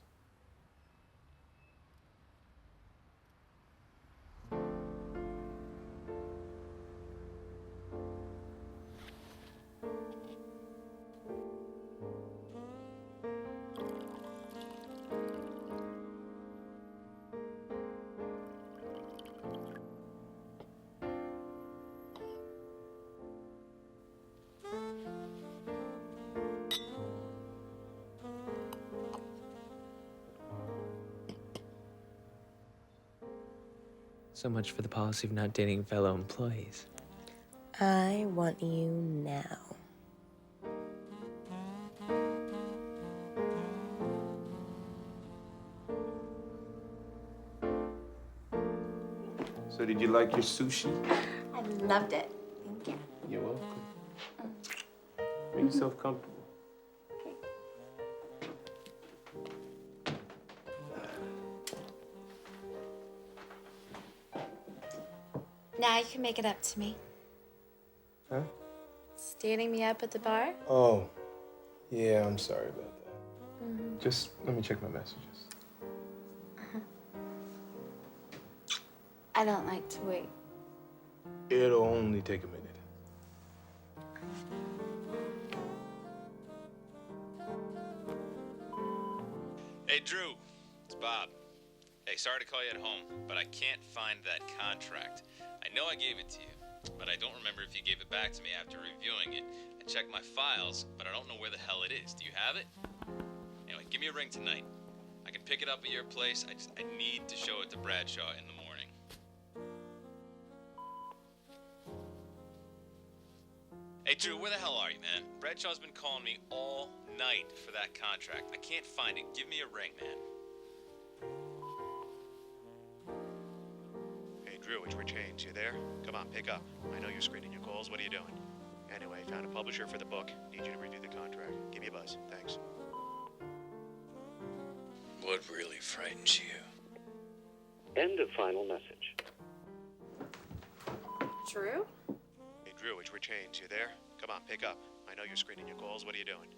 Speaker 8: So much for the policy of not dating fellow employees.
Speaker 7: I want you now.
Speaker 22: So did you like your sushi?
Speaker 14: I loved it. Thank you.
Speaker 22: You're welcome. Make yourself comfortable.
Speaker 14: Now you can make it up to me.
Speaker 22: Huh?
Speaker 14: Standing me up at the bar?
Speaker 22: Oh, yeah, I'm sorry about that. Just let me check my messages.
Speaker 14: I don't like to wait.
Speaker 22: It'll only take a minute.
Speaker 13: Hey, Drew. It's Bob. Hey, sorry to call you at home, but I can't find that contract. I know I gave it to you, but I don't remember if you gave it back to me after reviewing it. I checked my files, but I don't know where the hell it is. Do you have it? Anyway, give me a ring tonight. I can pick it up at your place. I need to show it to Bradshaw in the morning. Hey, Drew, where the hell are you, man? Bradshaw's been calling me all night for that contract. I can't find it. Give me a ring, man.
Speaker 2: Hey, Drew, it's Rich Haines. You there? Come on, pick up. I know you're screening your calls. What are you doing? Anyway, found a publisher for the book. Need you to review the contract. Give me a buzz. Thanks.
Speaker 15: What really frightens you?
Speaker 2: End of final message.
Speaker 14: Drew?
Speaker 2: Hey, Drew, it's Rich Haines. You there? Come on, pick up. I know you're screening your calls. What are you doing?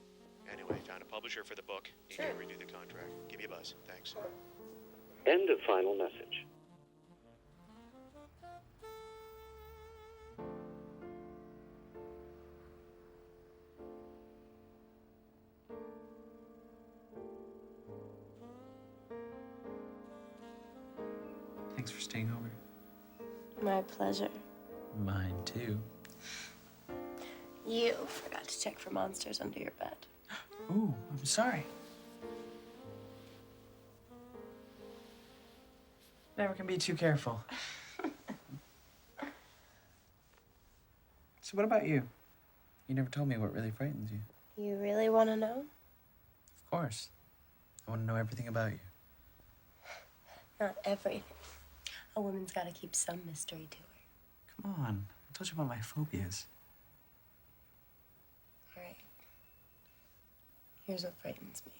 Speaker 2: Anyway, found a publisher for the book. Need you to review the contract. Give me a buzz. Thanks. End of final message.
Speaker 8: Thanks for staying over.
Speaker 16: My pleasure.
Speaker 8: Mine too.
Speaker 16: You forgot to check for monsters under your bed.
Speaker 8: Ooh, I'm sorry. Never can be too careful. So what about you? You never told me what really frightens you.
Speaker 16: You really want to know?
Speaker 8: Of course. I want to know everything about you.
Speaker 16: Not everything. A woman's got to keep some mystery to her.
Speaker 8: Come on. I told you about my phobias.
Speaker 16: All right. Here's what frightens me.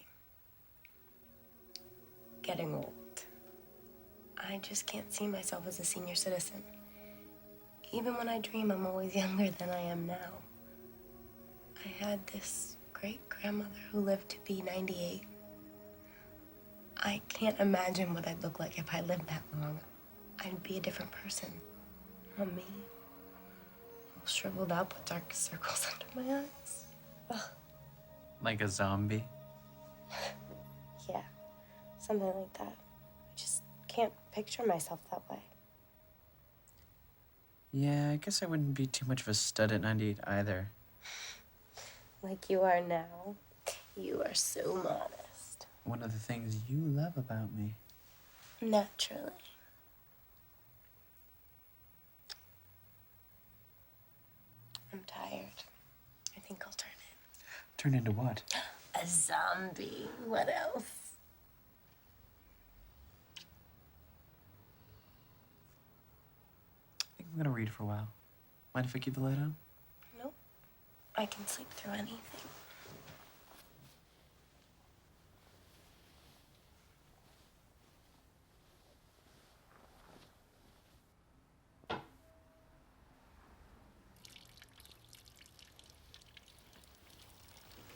Speaker 16: Getting old. I just can't see myself as a senior citizen. Even when I dream, I'm always younger than I am now. I had this great-grandmother who lived to be 98. I can't imagine what I'd look like if I lived that long. I'd be a different person. Not me. All shriveled up with dark circles under my eyes. Ugh.
Speaker 8: Like a zombie?
Speaker 16: Yeah, something like that. I just can't picture myself that way.
Speaker 8: Yeah, I guess I wouldn't be too much of a stud at 98 either.
Speaker 16: Like you are now. You are so modest.
Speaker 8: One of the things you love about me.
Speaker 16: Naturally. I'm tired. I think I'll turn in.
Speaker 8: Turn into what?
Speaker 16: A zombie. What else?
Speaker 8: I think I'm gonna read for a while. Mind if I keep the light on?
Speaker 16: Nope. I can sleep through anything.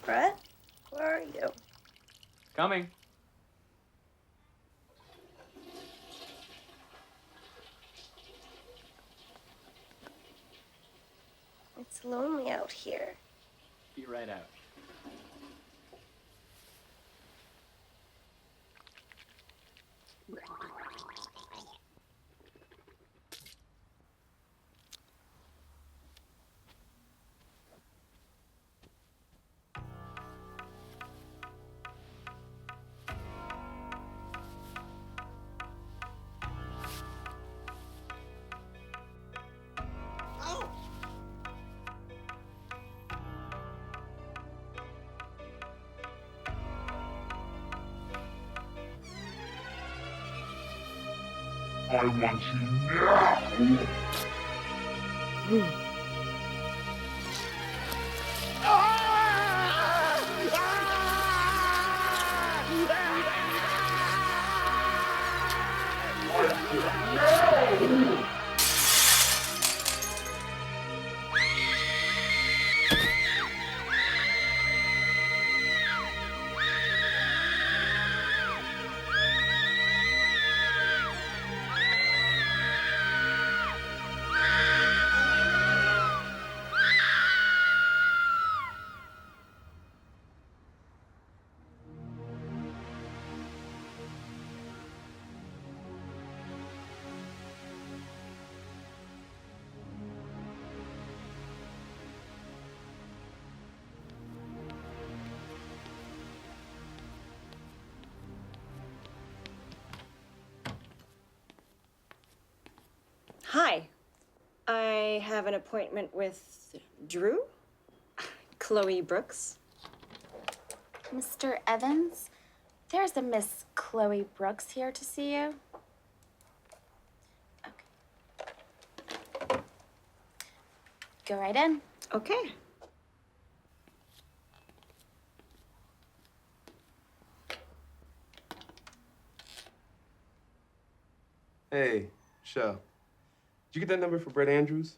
Speaker 16: Brett, where are you?
Speaker 8: Coming.
Speaker 16: It's lonely out here.
Speaker 8: Be right out.
Speaker 19: I want you now!
Speaker 11: Hi. I have an appointment with Drew? Chloe Brooks.
Speaker 14: Mr. Evans, there's a Miss Chloe Brooks here to see you. Okay. Go right in.
Speaker 11: Okay.
Speaker 12: Hey, Shell. Did you get that number for Brett Andrews?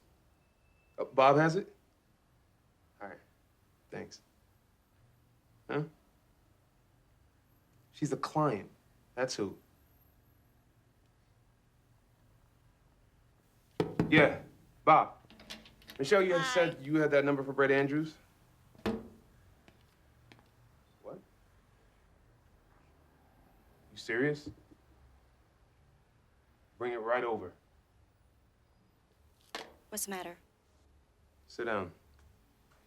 Speaker 12: Bob has it? All right. Thanks. Huh? She's a client. That's who. Yeah, Bob. Michelle, you had said you had that number for Brett Andrews? What? You serious? Bring it right over.
Speaker 11: What's the matter?
Speaker 12: Sit down.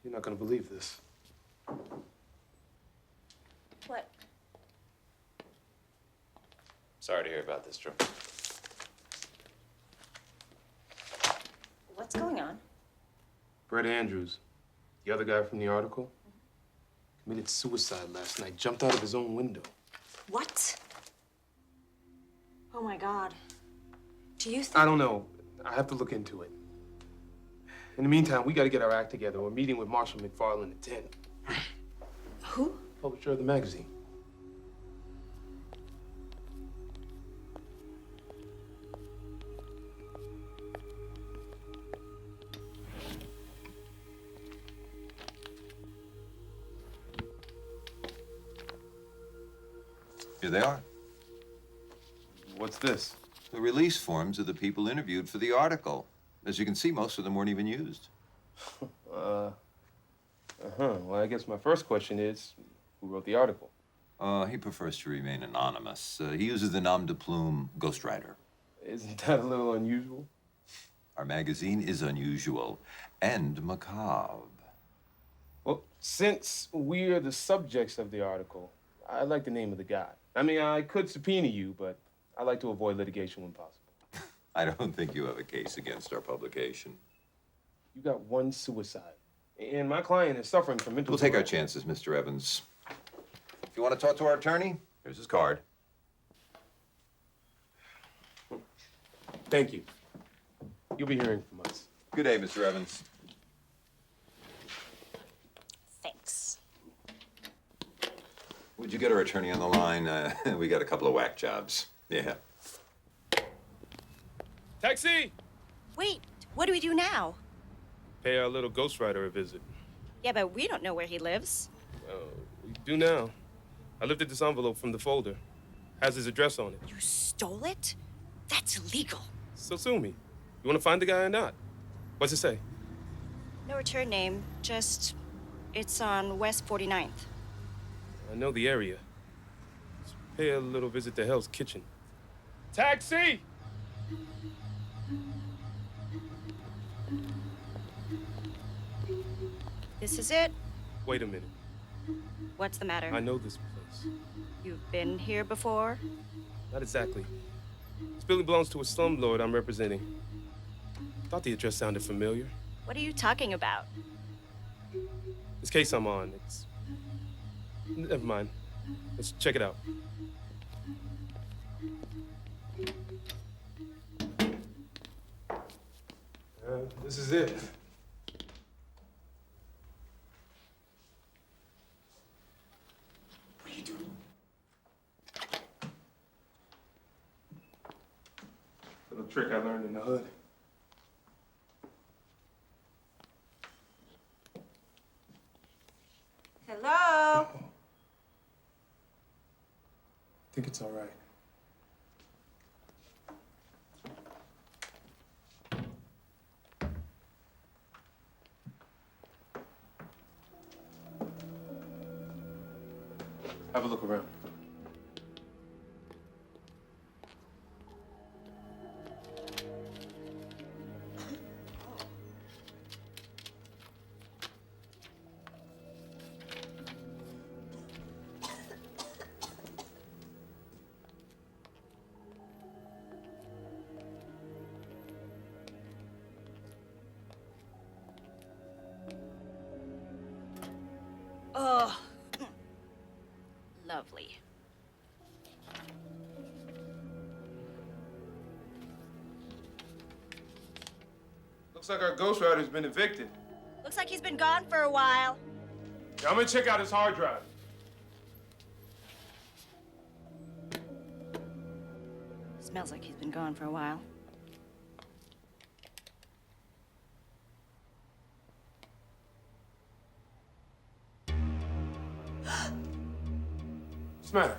Speaker 12: You're not gonna believe this.
Speaker 11: What?
Speaker 13: Sorry to hear about this, Drew.
Speaker 10: What's going on?
Speaker 12: Brett Andrews, the other guy from the article, committed suicide last night, jumped out of his own window.
Speaker 10: What? Oh my God. Do you think?
Speaker 12: I don't know. I have to look into it. In the meantime, we gotta get our act together. We're meeting with Marshall McFarlane at 10.
Speaker 10: Who?
Speaker 12: Publisher of the magazine.
Speaker 6: Here they are.
Speaker 12: What's this?
Speaker 6: The release forms of the people interviewed for the article. As you can see, most of them weren't even used.
Speaker 12: Well, I guess my first question is, who wrote the article?
Speaker 6: He prefers to remain anonymous. He uses the nom de plume ghostwriter.
Speaker 12: Isn't that a little unusual?
Speaker 6: Our magazine is unusual and macabre.
Speaker 12: Well, since we're the subjects of the article, I like the name of the guy. I mean, I could subpoena you, but I like to avoid litigation when possible.
Speaker 6: I don't think you have a case against our publication.
Speaker 12: You got one suicide, and my client is suffering from mental.
Speaker 6: We'll take our chances, Mr. Evans. If you want to talk to our attorney, here's his card.
Speaker 12: Thank you. You'll be hearing from us.
Speaker 6: Good day, Mr. Evans.
Speaker 10: Thanks.
Speaker 6: Would you get our attorney on the line? We got a couple of whack jobs. Yeah.
Speaker 12: Taxi!
Speaker 11: Wait, what do we do now?
Speaker 12: Pay our little ghostwriter a visit.
Speaker 11: Yeah, but we don't know where he lives.
Speaker 12: We do now. I lifted this envelope from the folder. Has his address on it.
Speaker 11: You stole it? That's illegal.
Speaker 12: So sue me. You want to find the guy or not? What's it say?
Speaker 11: No return name, just it's on West 49th.
Speaker 12: I know the area. Let's pay a little visit to Hell's Kitchen. Taxi!
Speaker 11: This is it?
Speaker 12: Wait a minute.
Speaker 11: What's the matter?
Speaker 12: I know this place.
Speaker 11: You've been here before?
Speaker 12: Not exactly. This building belongs to a slumlord I'm representing. Thought the address sounded familiar.
Speaker 11: What are you talking about?
Speaker 12: This case I'm on, it's... Never mind. Let's check it out. This is it.
Speaker 10: What are you doing?
Speaker 12: Little trick I learned in the hood.
Speaker 11: Hello?
Speaker 12: I think it's all right. Have a look around.
Speaker 11: lovely.
Speaker 22: Looks like our ghostwriter's been evicted.
Speaker 11: Looks like he's been gone for a while.
Speaker 22: Yeah, I'm gonna check out his hard drive.
Speaker 11: Smells like he's been gone for a while.
Speaker 22: What's the matter?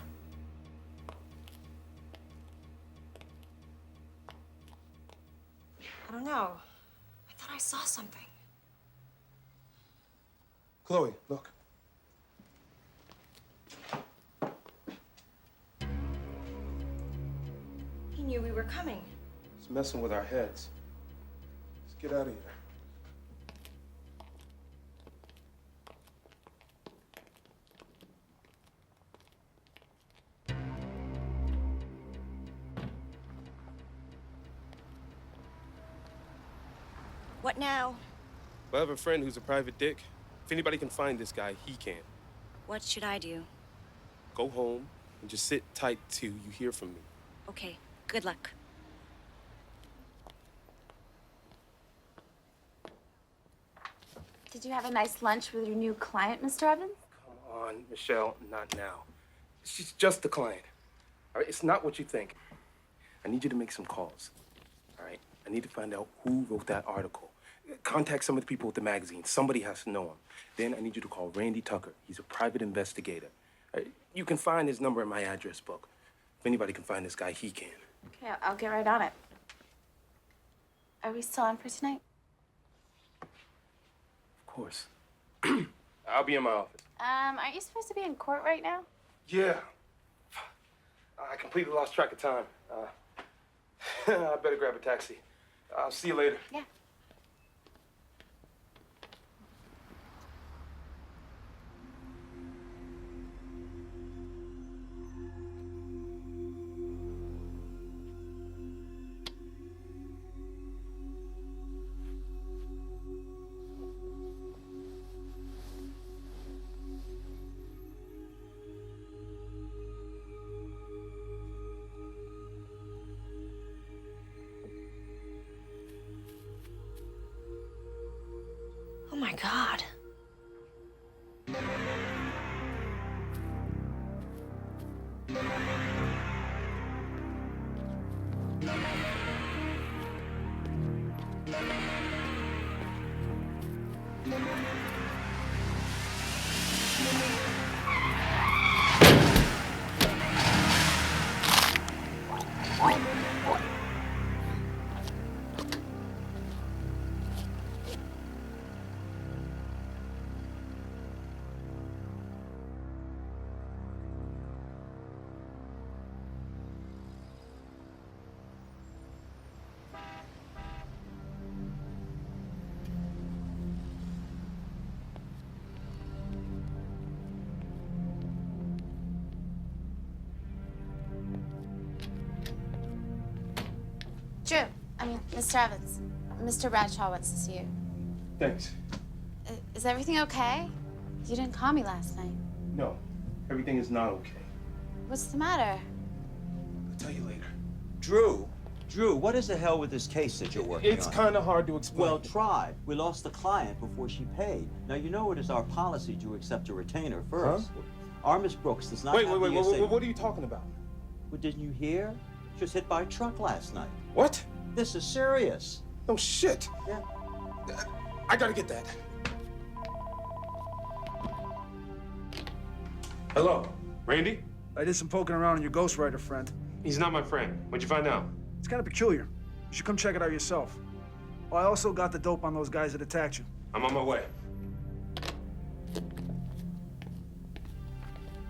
Speaker 11: I don't know. I thought I saw something.
Speaker 22: Chloe, look.
Speaker 11: He knew we were coming.
Speaker 22: It's messing with our heads. Let's get out of here.
Speaker 11: What now?
Speaker 22: I have a friend who's a private dick. If anybody can find this guy, he can.
Speaker 11: What should I do?
Speaker 22: Go home and just sit tight till you hear from me.
Speaker 11: Okay, good luck.
Speaker 14: Did you have a nice lunch with your new client, Mr. Evans?
Speaker 22: Come on, Michelle, not now. She's just a client. All right, it's not what you think. I need you to make some calls. All right, I need to find out who wrote that article. Contact some of the people at the magazine. Somebody has to know him. Then I need you to call Randy Tucker. He's a private investigator. You can find his number in my address book. If anybody can find this guy, he can.
Speaker 14: Okay, I'll get right on it. Are we still on for tonight?
Speaker 22: Of course. I'll be in my office.
Speaker 14: Aren't you supposed to be in court right now?
Speaker 22: Yeah. I completely lost track of time. I better grab a taxi. I'll see you later.
Speaker 14: Yeah.
Speaker 11: Oh my God.
Speaker 14: Drew, Mr. Evans. Mr. Bradshaw wants to see you.
Speaker 22: Thanks.
Speaker 14: Is everything okay? You didn't call me last night.
Speaker 22: No, everything is not okay.
Speaker 14: What's the matter?
Speaker 22: I'll tell you later.
Speaker 3: Drew, what is the hell with this case that you're working on?
Speaker 22: It's kind of hard to explain.
Speaker 3: Well, try. We lost the client before she paid. Now, you know it is our policy to accept a retainer first.
Speaker 22: Huh?
Speaker 3: Our Miss Brooks does not
Speaker 22: Wait,
Speaker 3: have
Speaker 22: what
Speaker 3: the
Speaker 22: are you talking about?
Speaker 3: Well, didn't you hear? She was hit by a truck last night.
Speaker 22: What?
Speaker 3: This is serious.
Speaker 22: No shit.
Speaker 3: Yeah.
Speaker 22: I gotta get that. Hello, Randy?
Speaker 4: I did some poking around on your ghostwriter friend.
Speaker 22: He's not my friend. What'd you find out?
Speaker 4: It's kind of peculiar. You should come check it out yourself. Oh, I also got the dope on those guys that attacked you.
Speaker 22: I'm on my way.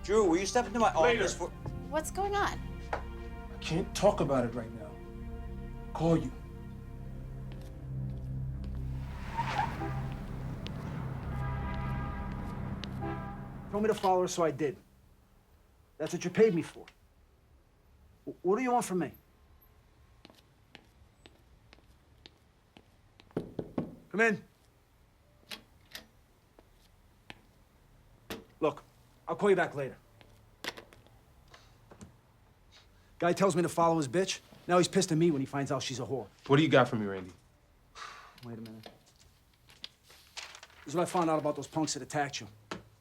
Speaker 3: Drew, will you step into my office for...
Speaker 14: What's going on?
Speaker 22: I can't talk about it right now. Call you.
Speaker 4: Told me to follow her, so I did. That's what you paid me for. What do you want from me? Come in. Look, I'll call you back later. Guy tells me to follow his bitch. Now he's pissed at me when he finds out she's a whore.
Speaker 22: What do you got for me, Randy?
Speaker 4: Wait a minute. This is what I found out about those punks that attacked you.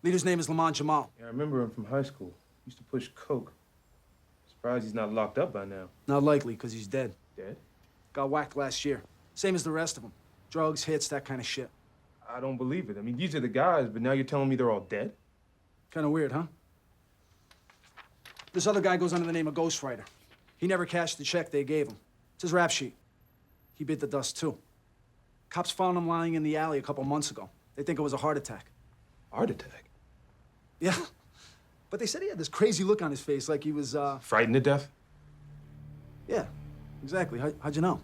Speaker 4: Leader's name is Lamont Jamal.
Speaker 22: Yeah, I remember him from high school. Used to push coke. Surprised he's not locked up by now.
Speaker 4: Not likely, because he's dead.
Speaker 22: Dead?
Speaker 4: Got whacked last year. Same as the rest of them. Drugs, hits, that kind of shit.
Speaker 22: I don't believe it. I mean, these are the guys, but now you're telling me they're all dead?
Speaker 4: Kind of weird, huh? This other guy goes under the name of Ghostwriter. He never cashed the check they gave him. It's his rap sheet. He bit the dust, too. Cops found him lying in the alley a couple months ago. They think it was a heart attack.
Speaker 22: Heart attack?
Speaker 4: Yeah. But they said he had this crazy look on his face, like he was,
Speaker 22: Frightened to death?
Speaker 4: Yeah, exactly. How'd you know?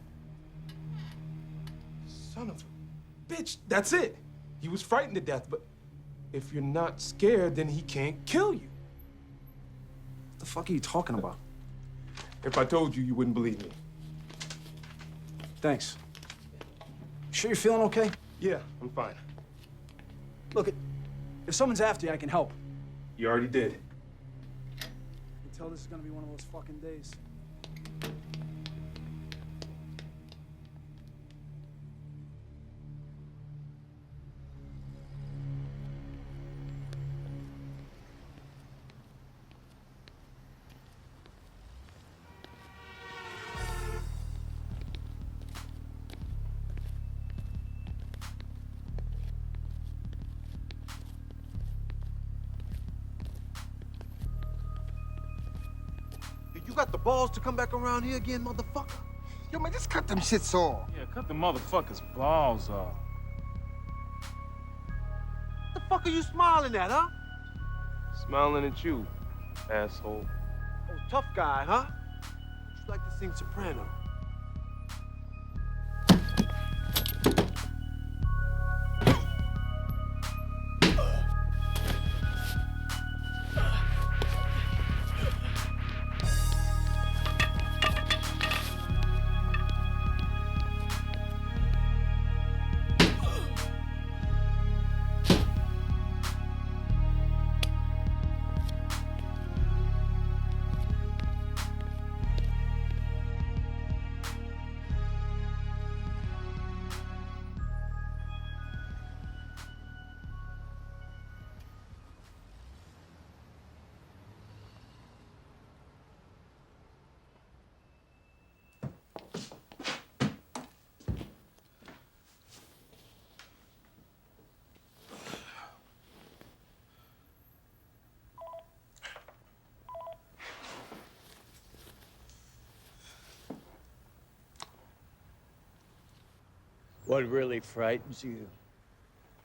Speaker 22: Son of a bitch, that's it. He was frightened to death, but if you're not scared, then he can't kill you.
Speaker 4: What the fuck are you talking about?
Speaker 22: If I told you, you wouldn't believe me.
Speaker 4: Thanks. Sure you're feeling okay?
Speaker 22: Yeah, I'm fine.
Speaker 4: Look, if someone's after you, I can help.
Speaker 22: You already did.
Speaker 4: I can tell this is gonna be one of those fucking days.
Speaker 21: You got the balls to come back around here again, motherfucker? Yo, man, just cut them shits off.
Speaker 18: Yeah, cut the motherfucker's balls off.
Speaker 21: What the fuck are you smiling at, huh?
Speaker 22: Smiling at you, asshole.
Speaker 21: Oh, tough guy, huh? Would you like to sing soprano?
Speaker 15: What really frightens you?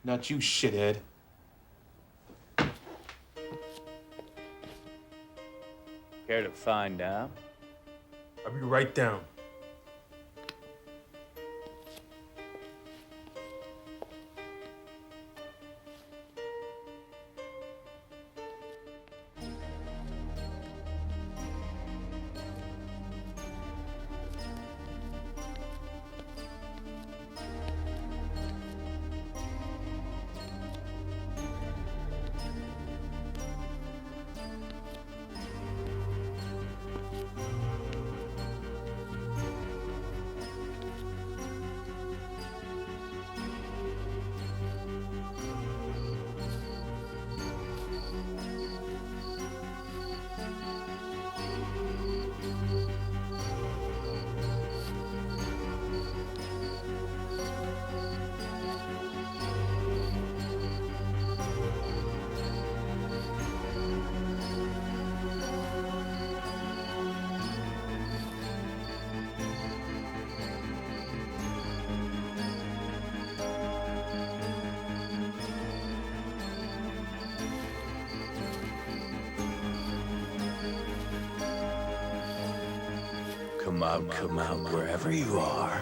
Speaker 22: Not you, shithead.
Speaker 15: Care to find out?
Speaker 22: I'll be right down.
Speaker 15: Come out, wherever you are.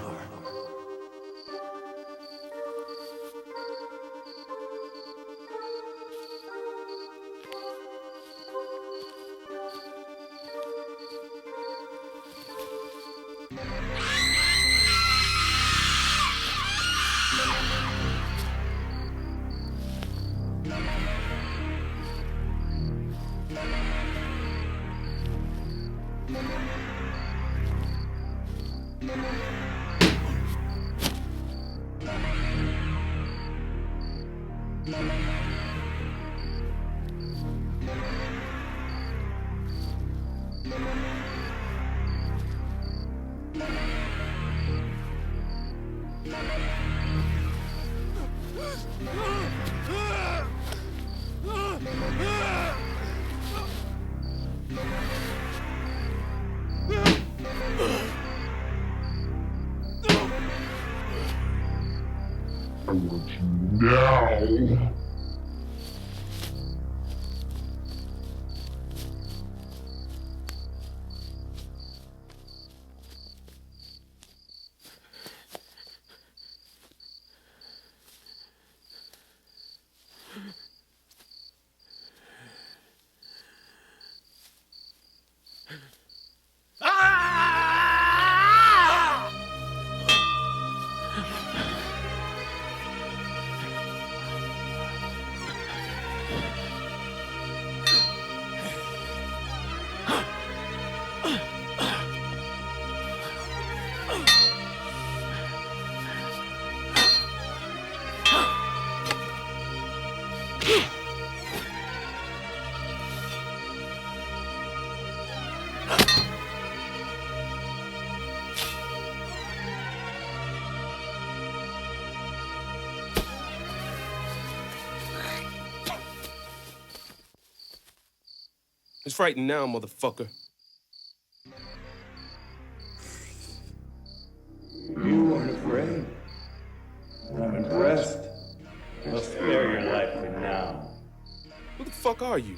Speaker 19: I want you now.
Speaker 12: It's frightened now, motherfucker.
Speaker 15: You weren't afraid. I'm impressed. I'll spare your life for now.
Speaker 12: Who the fuck are you?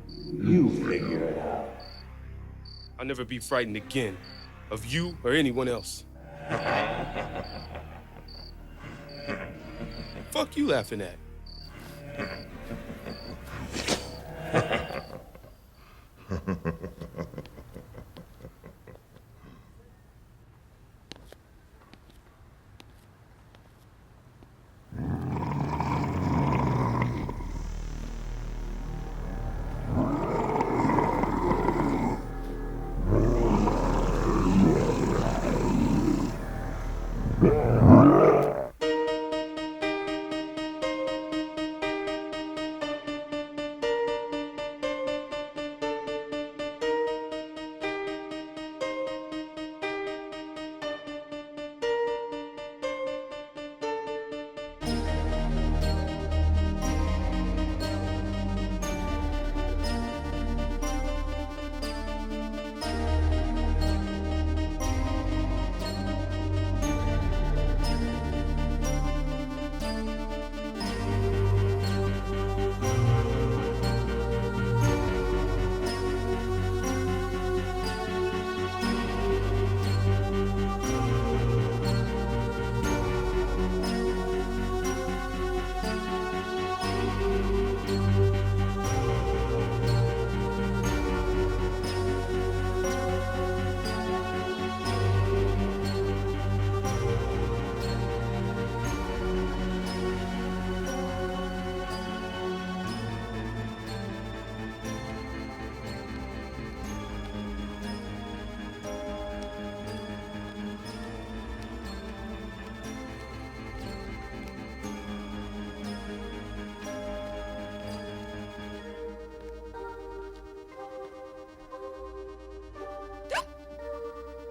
Speaker 15: You figure it out.
Speaker 12: I'll never be frightened again of you or anyone else. Fuck you laughing at?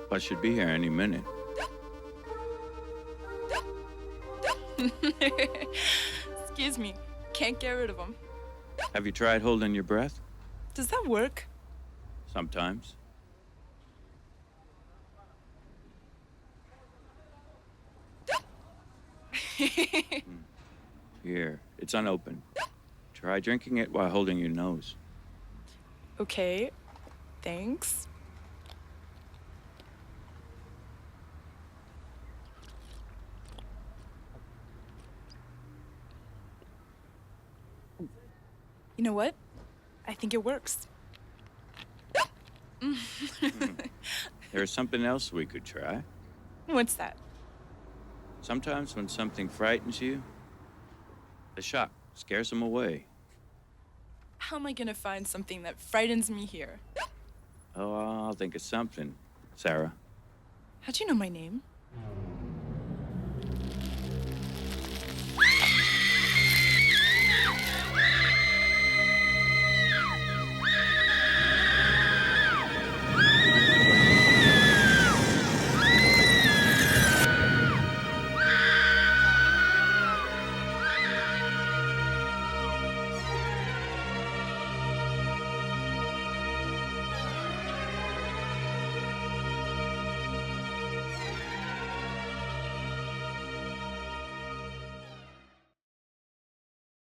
Speaker 15: I should be here any minute.
Speaker 5: Excuse me, can't get rid of them.
Speaker 15: Have you tried holding your breath?
Speaker 5: Does that work?
Speaker 15: Sometimes. Here, it's unopened. Try drinking it while holding your nose.
Speaker 5: Okay, thanks. You know what? I think it works.
Speaker 15: There's something else we could try.
Speaker 5: What's that?
Speaker 15: Sometimes when something frightens you, the shock scares them away.
Speaker 5: How am I gonna find something that frightens me here?
Speaker 15: Oh, I'll think of something, Sarah.
Speaker 5: How'd you know my name?